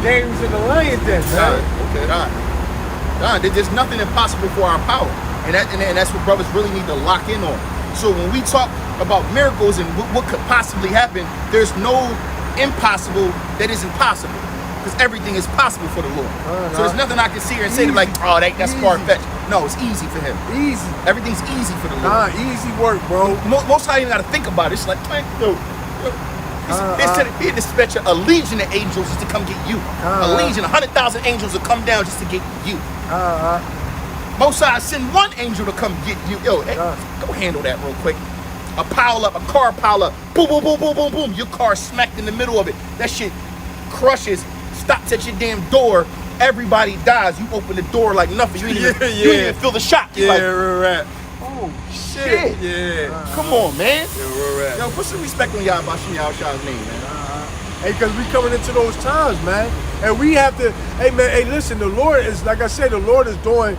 Daniel and the lion den, man. Okay. There's nothing impossible for our power, and that's what brothers really need to lock in on. So when we talk about miracles and what could possibly happen, there's no impossible that isn't possible. Because everything is possible for the Lord. So there's nothing I can see here and say like, oh, that's far-fetched. No, it's easy for him. Easy. Everything's easy for the Lord. Easy work, bro. Most time you gotta think about it. It's like, man, yo, He had to dispatch a legion of angels just to come get you. A legion, 100,000 angels will come down just to get you. Most High send one angel to come get you. Yo, hey, go handle that real quick. A car pile up. Boom, boom, boom, boom, boom, boom. Your car smacked in the middle of it. That shit crushes, stops at your damn door. Everybody dies. You open the door like nothing. You didn't even feel the shock. You're like, right. oh, shit. Yeah. Come on, man. Right. Yo, put some respect on Yahweh Bashim Yahushua's name, man. Hey, because we coming into those times, man. And we have to, hey, man, hey, listen, the Lord is, like I said, the Lord is doing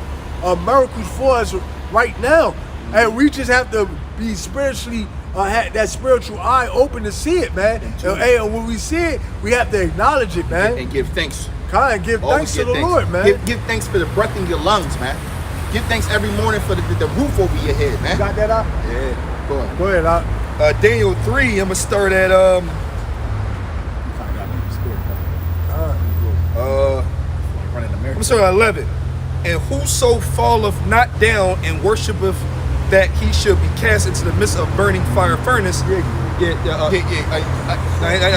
miracles for us right now. And we just have to be spiritually, have that spiritual eye open to see it, man. And when we see it, we have to acknowledge it, man. And give thanks. And give thanks to the Lord, man. Give thanks for the breath in your lungs, man. Give thanks every morning for the roof over your head, man. You got that out? Yeah. Go ahead, out. Daniel 3, I'm going to start at, I'm going to start at 11. And whoso falleth not down and worshipeth that he should be cast into the midst of burning fire furnace. I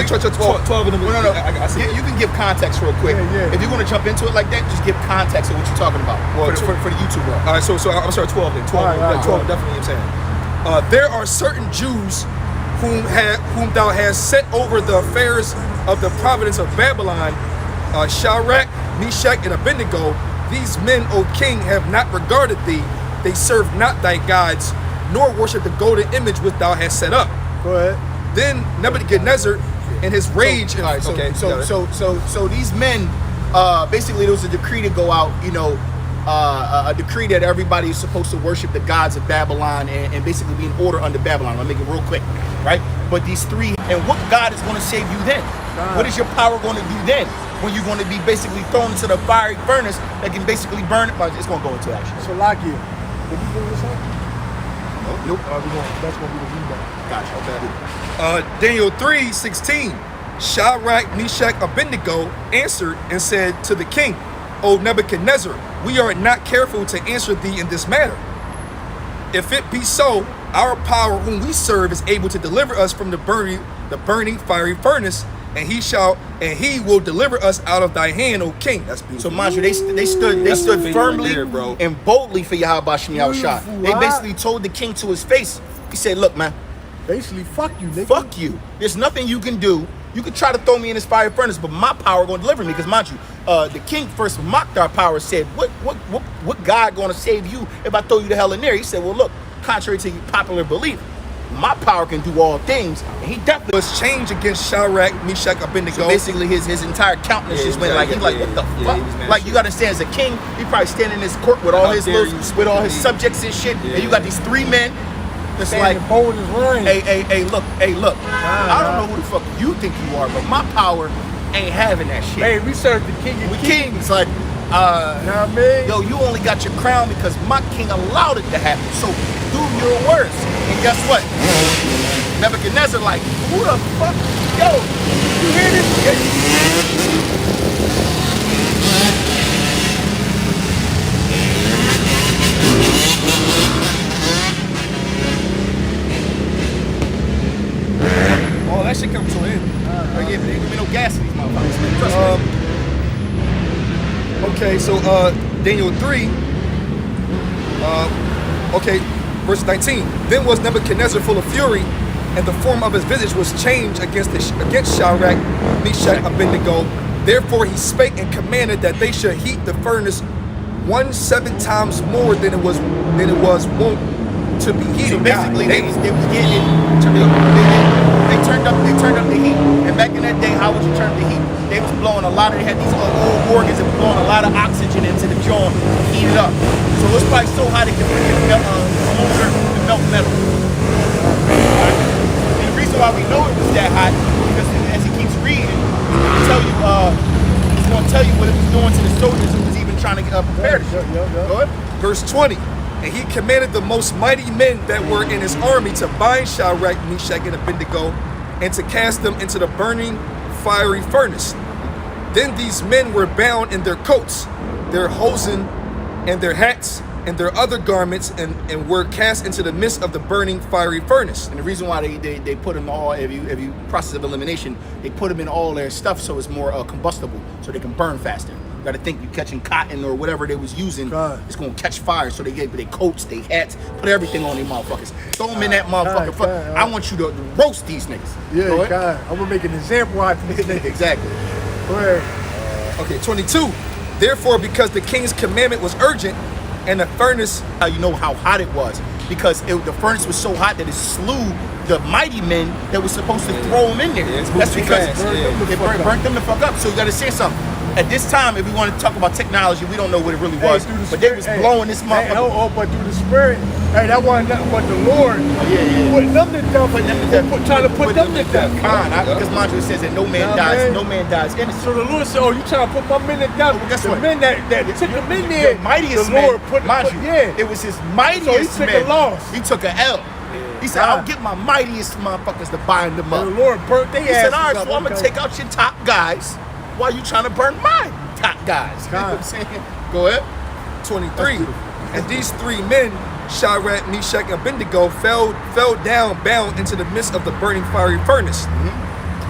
try 12 of them. No. I see You can give context real quick. Yeah. If you're going to jump into it like that, just give context of what you're talking about for the YouTube world. All right, so I'm sorry, 12 then. 12, All right. 12 definitely, I'm saying. There are certain Jews whom thou hast set over the affairs of the province of Babylon, Shadrach, Meshach, and Abednego. These men, O king, have not regarded thee. They serve not thy gods, nor worship the golden image which thou hast set up. Go ahead. Then Nebuchadnezzar, in his rage, So these men, basically, there was a decree to go out. A decree that everybody is supposed to worship the gods of Babylon and basically be in order under Babylon. I'll make it real quick, right? But these three, and what God is going to save you then? What is your power going to do then? When you're going to be basically thrown into the fiery furnace that can basically burn it. It's going to go into action. So, Lakia, did you bring this up? Nope. That's going to be the rebound. Gotcha. Okay. Daniel 3:16. Shadrach, Meshach, Abednego answered and said to the king, O Nebuchadnezzar, we are not careful to answer thee in this matter. If it be so, our power whom we serve is able to deliver us from the burning fiery furnace, and he will deliver us out of thy hand, O king. That's beautiful. So mind you, they stood firmly and boldly for Yahweh Bashim Yahushua. They basically told the king to his face. He said, look, man, basically, fuck you, nigga. Fuck you. There's nothing you can do. You can try to throw me in this fire furnace, but my power going to deliver me. Because mind you, the king first mocked our power, said, what God going to save you if I throw you to hell in there? He said, well, look, contrary to popular belief, my power can do all things. And he definitely was changed against Shadrach, Meshach, Abednego. So basically, his entire countenance just went like, he's like, what the fuck? Like, you got to understand, as a king, he probably standing in his court with all his subjects and shit. And you got these three men. It's like, bold as rain. Hey, look. I don't know who the fuck you think you are, but my power ain't having that shit. Hey, we serve the king of kings. Like, know what I mean? Yo, you only got your crown because my king allowed it to happen. So do your worst. And guess what? Nebuchadnezzar like, who the fuck? Yo, you hear this? Oh, that shit comes to an end. Yeah, but ain't gonna be no gas in these motherfuckers. Trust me. Okay, so Daniel 3, verse 19. Then was Nebuchadnezzar full of fury, and the form of his visage was changed against Shadrach, Meshach, Abednego. Therefore he spake and commanded that they should heat the furnace 17 times more than it was wont to be heated. So basically, they was getting it. They turned up the heat. And back in that day, how would you turn up the heat? They was blowing they had these old organs and blowing a lot of oxygen into the joint to heat it up. So it's probably so hot it can melt metal. Right? And the reason why we know it was that hot because as he keeps reading, it's going to tell you what it was doing to the soldiers who was even trying to prepare the shit. Go ahead. Verse 20. And he commanded the most mighty men that were in his army to bind Shadrach, Meshach, and Abednego, and to cast them into the burning fiery furnace. Then these men were bound in their coats, their hosen, and their hats, and their other garments, and were cast into the midst of the burning fiery furnace. And the reason why they put them all, if you process of elimination, they put them in all their stuff so it's more combustible, so they can burn faster. You got to think, you catching cotton or whatever they was using, it's gonna catch fire. So they get their coats, their hats, put everything on these motherfuckers. Throw them in that motherfucker. I want you to roast these niggas. Yeah, God. I'm gonna make an example out of these niggas. Exactly. Go ahead. Okay, 22. Therefore, because the king's commandment was urgent, and the furnace, You know how hot it was, because the furnace was so hot that it slew the mighty men that was supposed to throw them in there. Yeah, it's That's moving because fast. it burnt them the fuck up. So you got to say something. At this time, if we want to talk about technology, we don't know what it really was, through the but they spirit, was blowing this motherfucker. but through the spirit, that wasn't nothing but the Lord putting them to death, trying to put them to death. Because Mantra says that no man dies innocent. So the Lord said, "Oh, you trying to put my men to death?" Well, guess the what? men that took the men there, The mightiest the Lord man, yeah. it was his mightiest took man. a loss. He took an L. He said, God. I'll get my mightiest motherfuckers to bind them up. And the Lord burnt their He said, all right, asses so I'm up. going to take out your top guys while you trying to burn my top guys. You know what I'm God. saying? Go ahead. 23. And these three men, Shadrach, Meshach, and Abednego, fell down bound into the midst of the burning fiery furnace.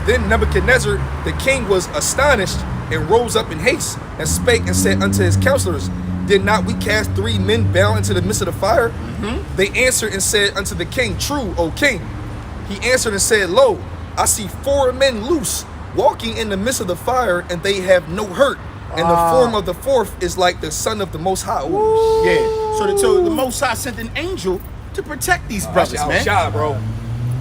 Then Nebuchadnezzar the king was astonished, and rose up in haste, and spake and said unto his counselors, Did not we cast three men bound into the midst of the fire? They answered and said unto the king, True, O king. He answered and said, Lo, I see 4 men loose, walking in the midst of the fire, and they have no hurt. And the form of the fourth is like the son of the Most High. Ooh. Yeah. So the Most High sent an angel to protect these brothers, man. Shot, bro.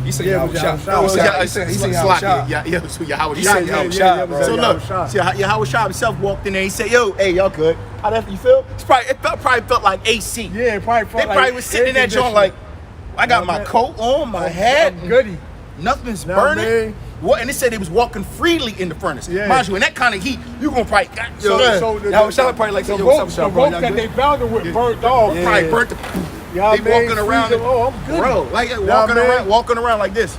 He said, Yeah, Yahweh Yahweh Shah. Shah. He said, Yahweh Shah. So Yahweh He Shah. said Yahweh Shah, bro. So look, Yahweh Shah himself walked in there. He said, "Yo, hey, y'all good? How that you feel?" It probably felt like AC. Yeah, it probably felt They probably was sitting in that joint like, I got my coat on, my hat, I'm goody. nothing's Know burning. what I mean? What? And they said they was walking freely in the furnace. Yeah. Mind you, in that kind of heat, you gonna probably Yahweh Shah probably like, the yo, rope, what's up, the bro? rope that they bound him with burnt off. probably burnt the. You know what They I mean? walking around. Freeze them. Oh, I'm good. Bro, like what I mean? walking around like this.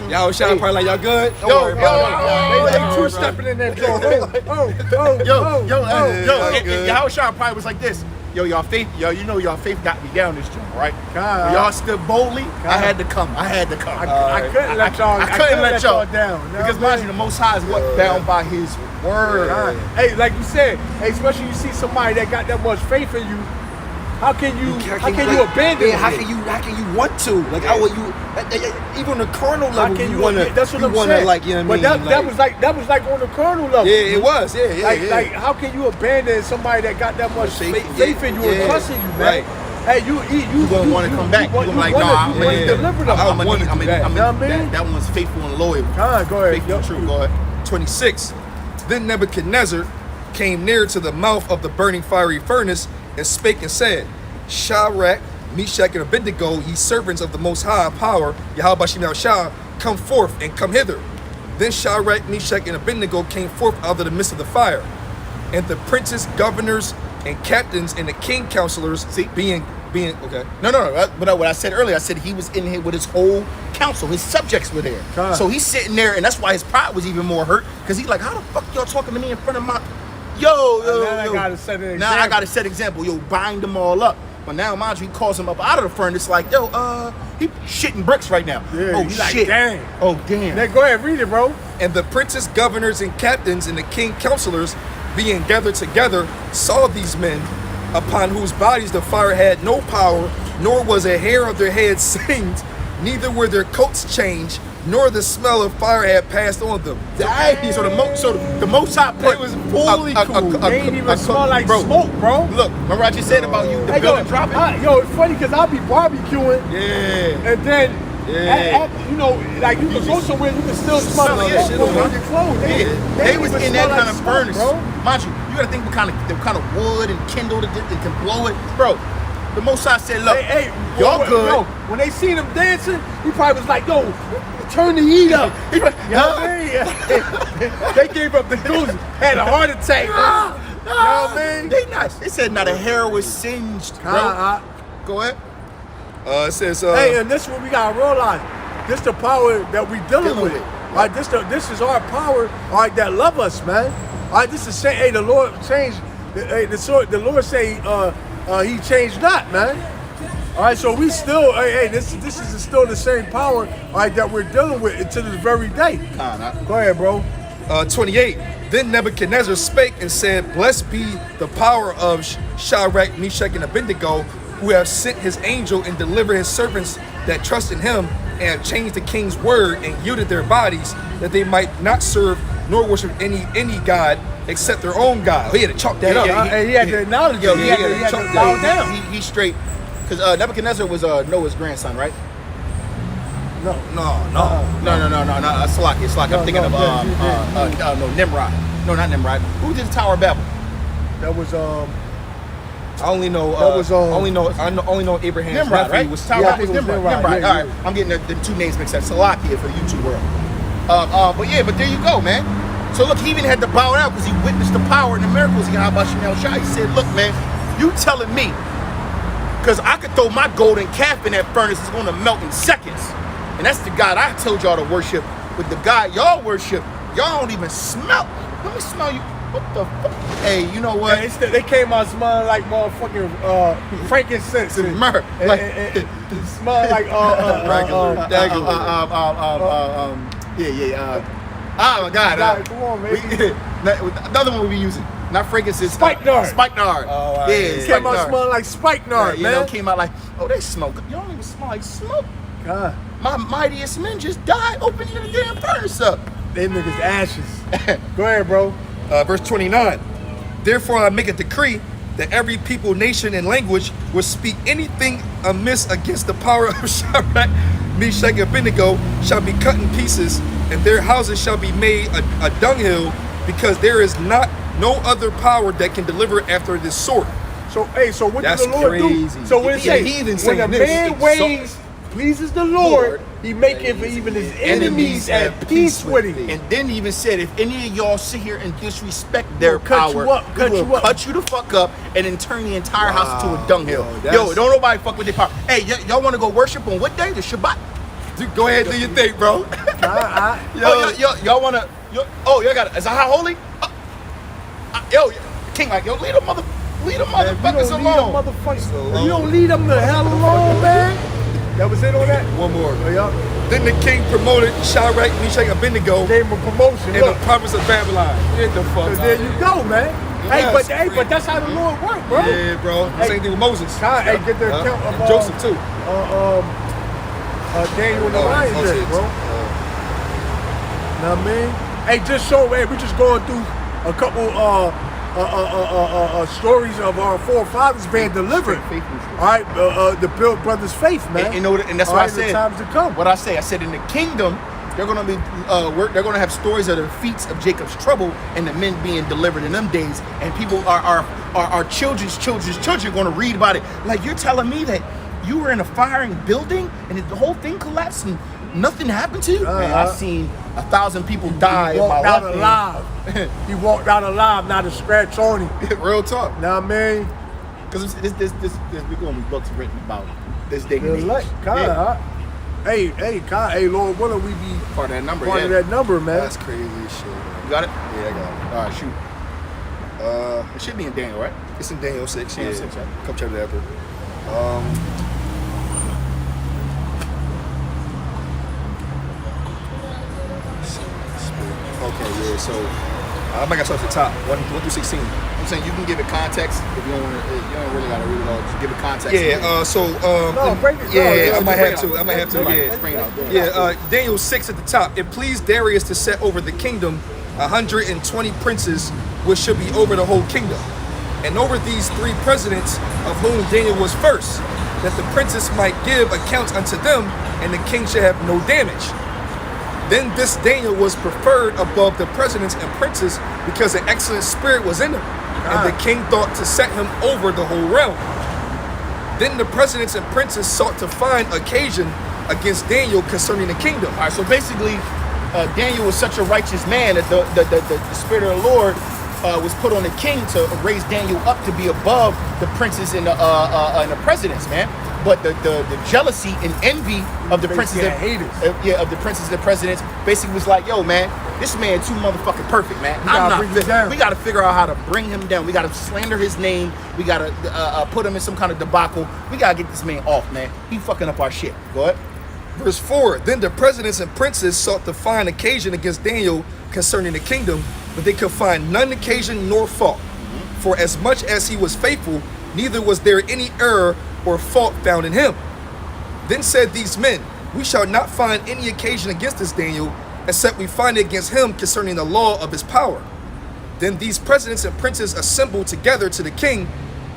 Yahweh Shah probably like, y'all good? Don't Yo, worry about it. They two-stepping in that joint. Yahweh Shah probably was like this. Yo, y'all faith got me down this joint, right? God. Y'all stood boldly. I had to come. I couldn't let y'all. I couldn't let y'all down. You know because what I mind you, the Most High is what bound by His word. Hey, like you said, especially you see somebody that got that much faith in you. How can you abandon? How can you want to? Like, how would you? Even on the carnal level, you wanna. That's what I'm wanna, saying. like, you know what I mean? But that was like on the carnal level. Yeah, it was. Yeah. Like how can you abandon somebody that got that much faith in you and trust in you, man? Right. Hey, you gonna want to come back. You gonna be like, nah, I'm gonna deliver them. I'm gonna mean? that one's faithful and loyal. God, go ahead. Faithful and true. Go ahead. 26. Then Nebuchadnezzar came near to the mouth of the burning fiery furnace and spake and said, Shadrach, Meshach, and Abednego, ye servants of the Most High Power, Yahweh Shem Shah, come forth and come hither. Then Shadrach, Meshach, and Abednego came forth out of the midst of the fire. And the princes, governors, and captains, and the king counselors, being okay. No. But what I said earlier, I said he was in here with his whole council. His subjects were there. God. So he's sitting there, and that's why his pride was even more hurt. Because he's like, how the fuck y'all talking to me in front of my... Yo. I gotta set an example. Now I gotta set example. Yo, bind them all up. But now, mind you, he calls him up out of the furnace like, yo, he shitting bricks right now. Yeah, oh, he shit. like, dang. Oh, damn. Then go ahead, read it, bro. And the princes, governors, and captains, and the king counselors, being gathered together, saw these men, upon whose bodies the fire had no power, nor was a hair of their heads singed, neither were their coats changed, nor the smell of fire had passed on them. Dang. So the Most High put... It was fully cool. They ain't even smell like smoke, bro. Look, remember I just said about you, the Hey, building dropping? Yo, it's funny because I'll be barbecuing, Yeah. and then, you know, like you can go somewhere, you can still smell the yeah, smoke on your clothes. They was even in that smell kind like of smoke, furnace, bro. mind you. You gotta think what kind of wood and kindle that can blow it, bro. The Most High said, "Look, y'all good." Yo, when they seen him dancing, he probably was like, "Yo, turn the heat up." You know what I mean? They gave up the goose, had a heart attack. You know what I mean? They nice. They said not a hair was singed, bro. Go ahead. It says, Hey, and this is what we gotta realize. This the power that we dealing with. All right, this is our power. All right, that love us, man. All right, this is saying, hey, the Lord changed. The Lord say, he changed not, man. All right, so we still, this is still the same power, all right, that we're dealing with until this very day. Go ahead, bro. 28. Then Nebuchadnezzar spake and said, Blessed be the power of Shadrach, Meshach, and Abednego, who have sent his angel and delivered his servants that trust in him, and have changed the king's word and yielded their bodies, that they might not serve nor worship any god except their own God. He had to chalk that up. He had to acknowledge it. He had to bow down. He straight, because Nebuchadnezzar was Noah's grandson, right? No. No. Slacky. I'm thinking of no, Nimrod. No, not Nimrod. Who did the Tower of Babel? That was I only know. Only know Abraham's Nimrod, nephew right? was Tower I was think it was Nimrod. Nimrod. Yeah, All right, I'm getting the two names mixed up. Salakia for the YouTube world. But there you go, man. So look, he even had to bow out because he witnessed the power and the miracles he got about Shemal Shai. He said, look, man, you telling me, because I could throw my golden calf in that furnace, it's going to melt in seconds. And that's the God I told y'all to worship. With the God y'all worship, y'all don't even smell. Let me smell you. What the fuck? Hey, you know what? they came out smelling like motherfucking frankincense and Myrrh. it smelled like oh my God. come on, man. The other one we be using. Not frankincense. Spikenard. Spikenard. Oh, yeah, It came out smelling like spikenard, man. man. Came out like, oh, they smoke. Y'all don't even smell like smoke. God, My mightiest men just died opening the damn furnace up. they niggas ashes. Go ahead, bro. Verse 29. Therefore I make a decree that every people, nation, and language will speak anything amiss against the power of Shadrach, Meshach, and Abednego shall be cut in pieces, and their houses shall be made a dunghill, because there is no other power that can deliver after this sort. So what That's did the Lord crazy. do? So what it Yeah, say? he even When saying a this. man ways pleases the Lord, he maketh even his enemies at peace with him. And then he even said, if any of y'all sit here and disrespect their We'll cut power, you up, cut we will you up. cut you the fuck up and then turn the entire house into a dunghill. yo, Yo, don't nobody fuck with their power. Hey, y'all want to go worship on what day? The Shabbat. Dude, go ahead and do your thing, bro. Y'all want to? Y'all got it. Is that holy? King, like, leave the motherfuckers alone. You don't leave them the hell alone, man. That was it on that? One more. Oh, yeah. Then the king promoted Shadrach, Meshach, and Abednego Gave him a promotion. in the province of Babylon. Get the fuck So out. there you go, man. Yes. But that's how the Lord worked, bro. Yeah, bro. Same thing with Moses. God, get the account of And Joseph too. Daniel and the lions Oh, there, shit. bro. Know what I mean? Hey, just so, we just going through a couple stories of our forefathers being delivered. All right, the build brothers' faith, man. And that's All what I right, said. the times to come. What I said in the kingdom, they're gonna be they're gonna have stories of the feats of Jacob's trouble and the men being delivered in them days, and people our children's gonna read about it. Like, you're telling me that you were in a firing building and the whole thing collapsed and nothing happened to you? Man, I've seen 1,000 people die in my walked out life. alive. He walked out alive, not a scratch on him. Real talk. Know what I mean? Because we're gonna be books written about this day and Good age. luck, God. Yeah. Hey, Lord willing, we be Part of that number. part of that number, man. That's crazy as shit. Man. You got it? Yeah, I got All right, shoot. it. It should be in Daniel, right? It's in Daniel 6. Daniel Yeah, 6, right? Come chapter after. Okay, yeah. So I might start at the top. 1 through 16. I'm saying you can give it context if you don't want to. You don't really got to read it all. Just give it context. Yeah. No, break it down. Yeah, I Yeah, might bring have it to. out. I might have to. Right, Yeah. let's bring it out. Yeah, Daniel 6 at the top. It pleased Darius to set over the kingdom 120 princes, which should be over the whole kingdom, and over these 3 presidents, of whom Daniel was first, that the princes might give accounts unto them, and the king should have no damage. Then this Daniel was preferred above the presidents and princes, because an excellent spirit was in him, and the king thought to set him over the whole realm. Then the presidents and princes sought to find occasion against Daniel concerning the kingdom. All right. So basically, Daniel was such a righteous man that the spirit of the Lord was put on the king to raise Daniel up to be above the princes and the presidents, man. but the jealousy and envy of the princes Basically, and haters. of the princes and the presidents basically was like, yo, man, this man too motherfucking perfect, man. Down. We gotta figure out how to bring him down. We gotta slander his name. We gotta put him in some kind of debacle. We gotta get this man off, man. He fucking up our shit. Go ahead. Verse 4, then the presidents and princes sought to find occasion against Daniel concerning the kingdom, but they could find none occasion nor fault. For as much as he was faithful, neither was there any error or fault found in him. Then said these men, we shall not find any occasion against this Daniel, except we find it against him concerning the law of his power. Then these presidents and princes assembled together to the king,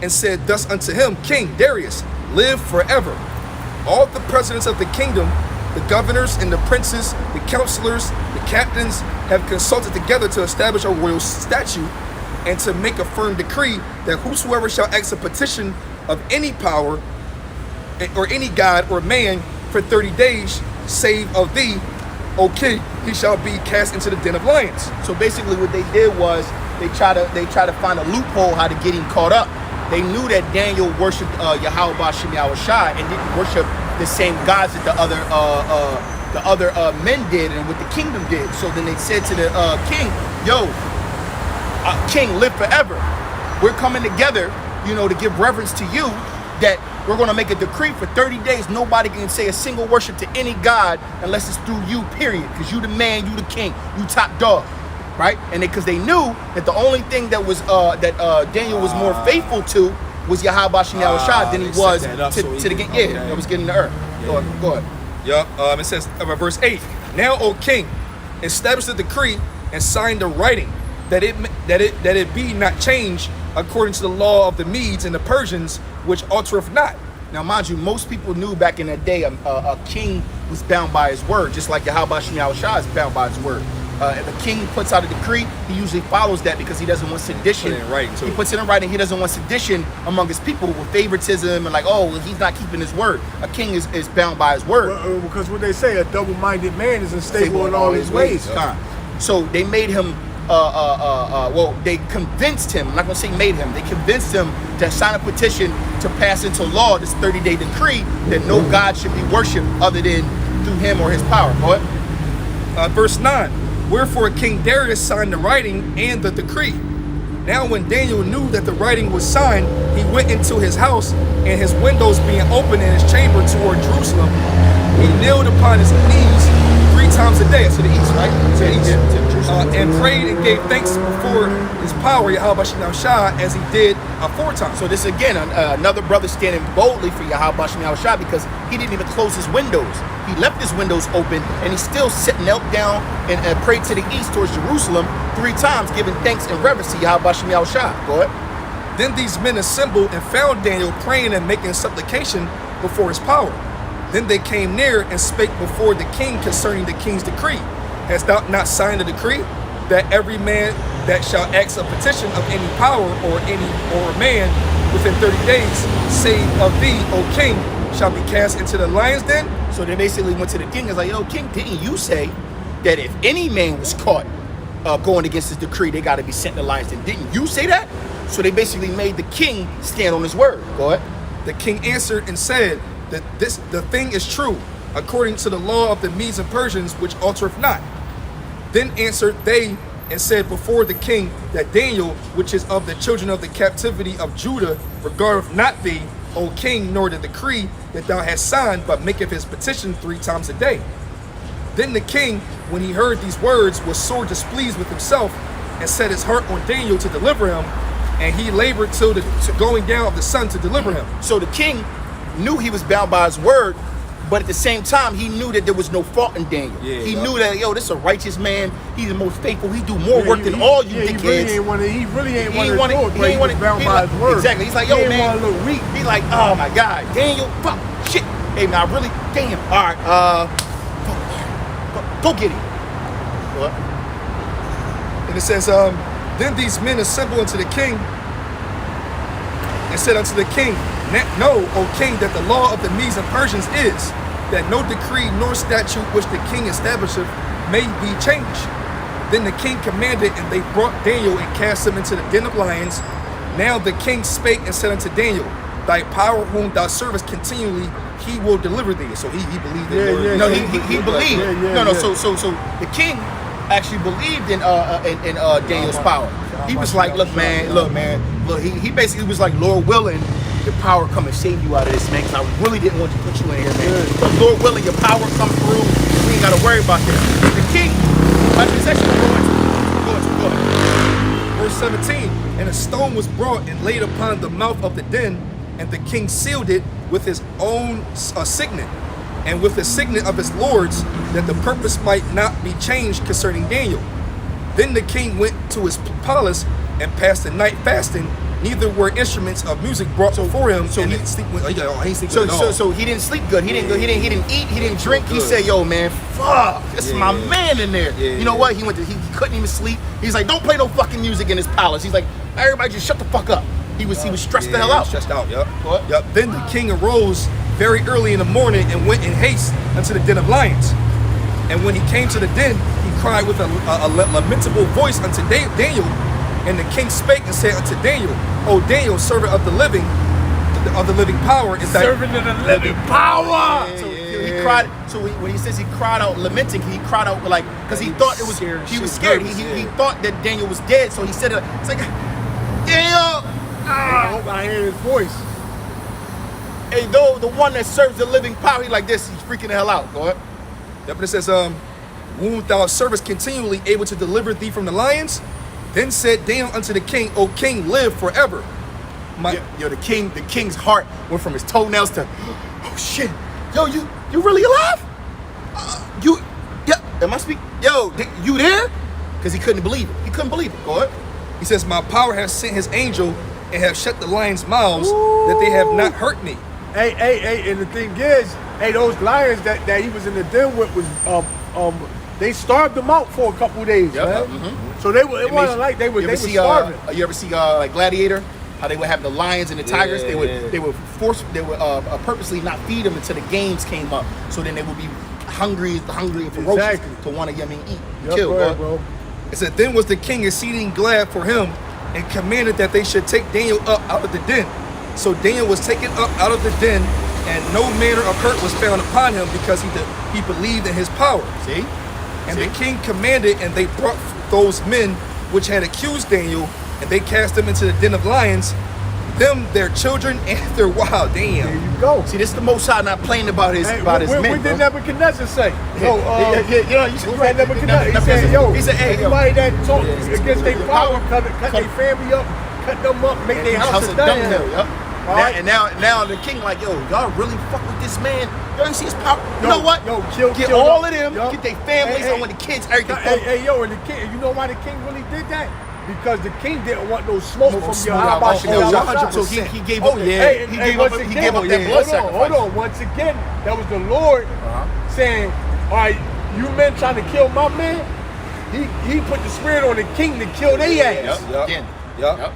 and said thus unto him, King Darius, live forever. All the presidents of the kingdom, the governors and the princes, the counselors, the captains, have consulted together to establish a royal statute and to make a firm decree that whosoever shall ask a petition of any power or any god or man for 30 days, save of thee, O king, he shall be cast into the den of lions. So basically what they did was they try to find a loophole how to get him caught up. They knew that Daniel worshipped Yahweh Bashem Yahushai and didn't worship the same gods that the other men did and what the kingdom did. So then they said to the king, yo, king, live forever. We're coming together, to give reverence to you, that we're going to make a decree for 30 days. Nobody can say a single worship to any god unless it's through you, period. Because you the man, you the king, you top dog. Right, and because they knew that the only thing that was Daniel was more faithful to was Yahweh Bashem Yahushai than he was to the king. Yeah, that was getting the earth. Yeah. Go ahead. Yup. It says, verse 8. Now, O king, establish the decree and sign the writing that it be not changed according to the law of the Medes and the Persians, which altereth not. Now, mind you, most people knew back in that day a king was bound by his word, just like Yahweh Bashem Yahushai is bound by his word. If a king puts out a decree, he usually follows that because he doesn't want sedition. Put it in writing, too. He puts it in writing. He doesn't want sedition among his people with favoritism and like, oh, well, he's not keeping his word. A king is bound by his word. Because what they say, a double-minded man is unstable in all his ways. So they made him, they convinced him, I'm not going to say made him, they convinced him to sign a petition to pass into law this 30-day decree that no god should be worshipped other than through him or his power. Go ahead. Verse 9. Wherefore King Darius signed the writing and the decree. Now when Daniel knew that the writing was signed, he went into his house, and his windows being open in his chamber toward Jerusalem, he kneeled upon his knees 3 times a day. To the east, right? To the east. And prayed and gave thanks before his power, Yahweh Bashem Yahushai, as he did aforetime. So this again, another brother standing boldly for Yahweh Bashem Yahushai because he didn't even close his windows. He left his windows open and he still knelt down and prayed to the east towards Jerusalem 3 times, giving thanks and reverence to Yahweh Bashem Yahushai. Go ahead. Then these men assembled and found Daniel praying and making supplication before his power. Then they came near and spake before the king concerning the king's decree. Hast thou not signed a decree that every man that shall ask a petition of any power or a man within 30 days, save of thee, O king, shall be cast into the lion's den? So they basically went to the king and was like, yo, king, didn't you say that if any man was caught going against this decree, they got to be sent to the lion's den? Didn't you say that? So they basically made the king stand on his word. Go ahead. The king answered and said that the thing is true, according to the law of the Medes and Persians, which altereth not. Then answered they and said before the king that Daniel, which is of the children of the captivity of Judah, regardeth not thee, O king, nor the decree that thou hast signed, but maketh his petition 3 times a day. Then the king, when he heard these words, was sore displeased with himself, and set his heart on Daniel to deliver him, and he labored till the going down of the sun to deliver him. So the king knew he was bound by his word, but at the same time, he knew that there was no fault in Daniel. He knew that, yo, this is a righteous man. He's the most faithful. He do more work than all you dickheads. He really ain't want to do it, but he was bound by his word. Exactly. He's like, yo, man. He look weak. He's like, oh my God, Daniel, fuck, shit. Hey, man, I really, damn. All right, go get him. What? And it says, then these men assembled unto the king and said unto the king, know, O king, that the law of the Medes and Persians is that no decree nor statute which the king establisheth may be changed. Then the king commanded, and they brought Daniel and cast him into the den of lions. Now the king spake and said unto Daniel, thy power whom thou servest continually, he will deliver thee. So he believed in Lord. No, he believed. No. Yeah. So the king actually believed in Daniel's power. He was like, look, man. He basically was like, Lord willing, your power come and save you out of this, man. Because I really didn't want to put you in here, man. But Lord willing, your power come through. We ain't got to worry about that. The king, this actually go into. Verse 17, and a stone was brought and laid upon the mouth of the den, and the king sealed it with his own signet, and with the signet of his lords, that the purpose might not be changed concerning Daniel. Then the king went to his palace and passed the night fasting. Neither were instruments of music brought before him. So he sleep with. He ain't sleep with at all. So he didn't sleep good. He didn't eat. He didn't drink. He said, "Yo, man, fuck, this is my man in there." You know what? He couldn't even sleep. He's like, "Don't play no fucking music in his palace." He's like, "Everybody just shut the fuck up." He was stressed the hell out. Stressed out. Yep. What? Yep. Then the king arose very early in the morning and went in haste unto the den of lions. And when he came to the den, he cried with a lamentable voice unto Daniel. And the king spake and said unto Daniel, O Daniel, servant of the living power, is thy Servant of the living power. He cried. So when he says he cried out lamenting, he cried out like because he thought it was scared. he was scared. He thought that Daniel was dead. So he said, "It's like Daniel." I hope I hear his voice. Hey, though the one that serves the living power, he like this. He's freaking the hell out. Go ahead. Yep, but it says, whom thou servest continually, able to deliver thee from the lions. Then said Daniel unto the king, O king, live forever. The king's heart went from his toenails to, oh shit, yo, you really alive? Am I speaking? Yo, you there? Because he couldn't believe it. He couldn't believe it. Go ahead. He says, my power has sent his angel and have shut the lions' mouths, that they have not hurt me. Hey, and the thing is, those lions that he was in the den with was they starved them out for a couple of days, man. Mm-hmm. So it wasn't like they were starving. You ever see like Gladiator? How they would have the lions and the tigers? They would purposely not feed them until the games came up. So then they would be hungry and ferocious to want to eat, kill, bro. It said, then was the king exceeding glad for him, and commanded that they should take Daniel up out of the den. So Daniel was taken up out of the den, and no manner of hurt was found upon him, because he believed in his power. See? And the king commanded, and they brought those men which had accused Daniel, and they cast them into the den of lions, them, their children, and their wild. Damn. There you go. See, this is the Most High not playing about his men. What did Nebuchadnezzar say? You read Nebuchadnezzar. He said, anybody that talk against their power, cut their family up, cut them up, make their house a dunghill. Right. And now the king like, yo, y'all really fuck with this man? Y'all ain't see his power? You know what? Get all of them, get their families, I want the kids, everything. And the king, you know why the king really did that? Because the king didn't want no smoke from Yahweh. So he gave up. He gave up that blood sacrifice. Hold on. Once again, that was the Lord saying, all right, you men trying to kill my man. He put the spirit on the king to kill their ass. Yep.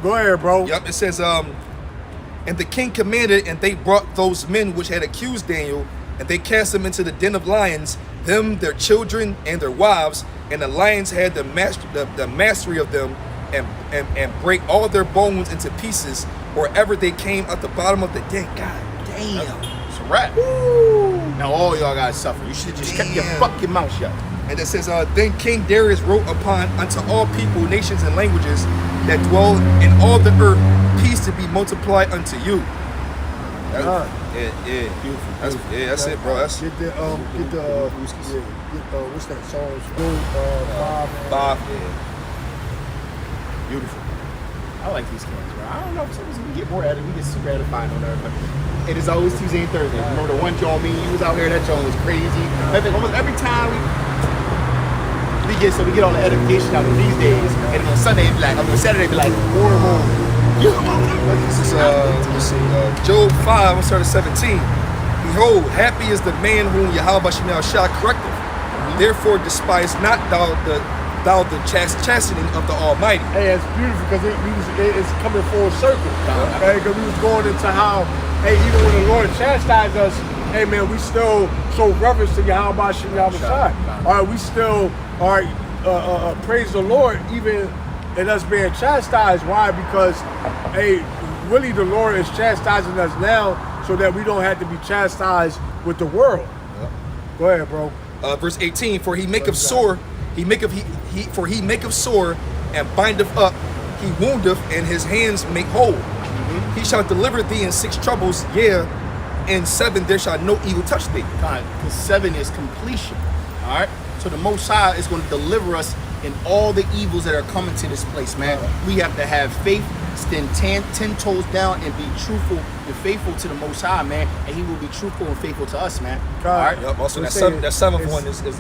Go ahead, bro. Yep. It says, and the king commanded, and they brought those men which had accused Daniel, and they cast them into the den of lions, them, their children, and their wives. And the lions had the mastery of them, and break all their bones into pieces wherever they came at the bottom of the den. God damn. It's a wrap. Woo. Now all y'all gotta suffer. You should just kept your fucking mouth shut. And it says, then King Darius wrote upon unto all people, nations, and languages that dwell in all the earth, peace to be multiplied unto you. Beautiful. That's it, bro. That's get the what's that song? five. Beautiful. I like these games, bro. I don't know. Sometimes we get more at it. We get super edified on there, but it is always Tuesday and Thursday. Remember the one Joe, you was out here. That Joe was crazy. I think almost every time we get all the edification out of these days, and then on Sunday be like, on Saturday be like, more and more. This is Job 5, start at 17. Behold, happy is the man whom Yahweh shall correcteth. Therefore despise not thou the chastening of the Almighty. Hey, it's beautiful because it's coming full circle. Because we was going into how, even when the Lord chastised us, man, we still show reverence to Yahweh Shai. All right, we still praise the Lord even in us being chastised. Why? Because really the Lord is chastising us now so that we don't have to be chastised with the world. Go ahead, bro. Verse 18, for he maketh sore, for he maketh sore and bindeth up, he woundeth, and his hands make whole. He shall deliver thee in 6 troubles, yea, in 7 there shall no evil touch thee. Because 7 is completion. All right. So the Most High is going to deliver us in all the evils that are coming to this place, man. We have to have faith, stand 10 toes down, and be truthful and faithful to the Most High, man. And He will be truthful and faithful to us, man. God. All right. Yep. Also, Let's that say seventh one is the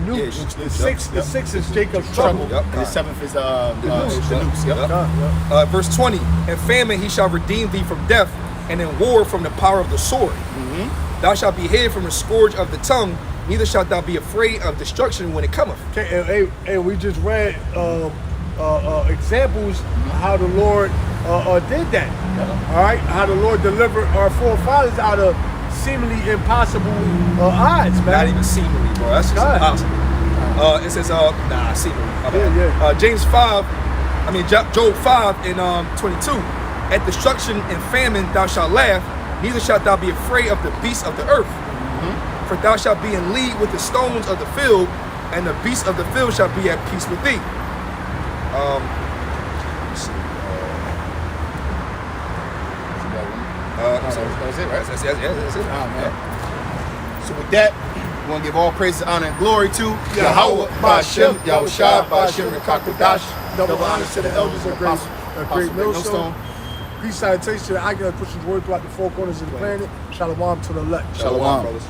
new, yeah, the sixth is Jacob's trouble. Yep. And the 7th is the noose. Yep. Yep. Verse 20, in famine he shall redeem thee from death, and in war from the power of the sword. Thou shalt be hid from the scourge of the tongue, neither shalt thou be afraid of destruction when it cometh. Okay, and we just read examples how the Lord did that. All right, how the Lord delivered our forefathers out of seemingly impossible odds, man. Not even seemingly, bro. That's just God. impossible. It says, seemingly. My bad. James 5, Job 5 and 22. At destruction and famine thou shalt laugh, neither shalt thou be afraid of the beasts of the earth. For thou shalt be in league with the stones of the field, and the beasts of the field shall be at peace with thee. Let's see. That was it, right? That's it. Man. So with that, we want to give all praise, honor, and glory to Yahweh, Ba'ashem, Yahushua, Ba'ashem, Rekakodash. Double honor to the elders of Apostle Great Millstone. Millstone. Peace, salutation to the Aguilar pushing word throughout the 4 corners of the planet. Shalom to the elect. Shalom. brothers.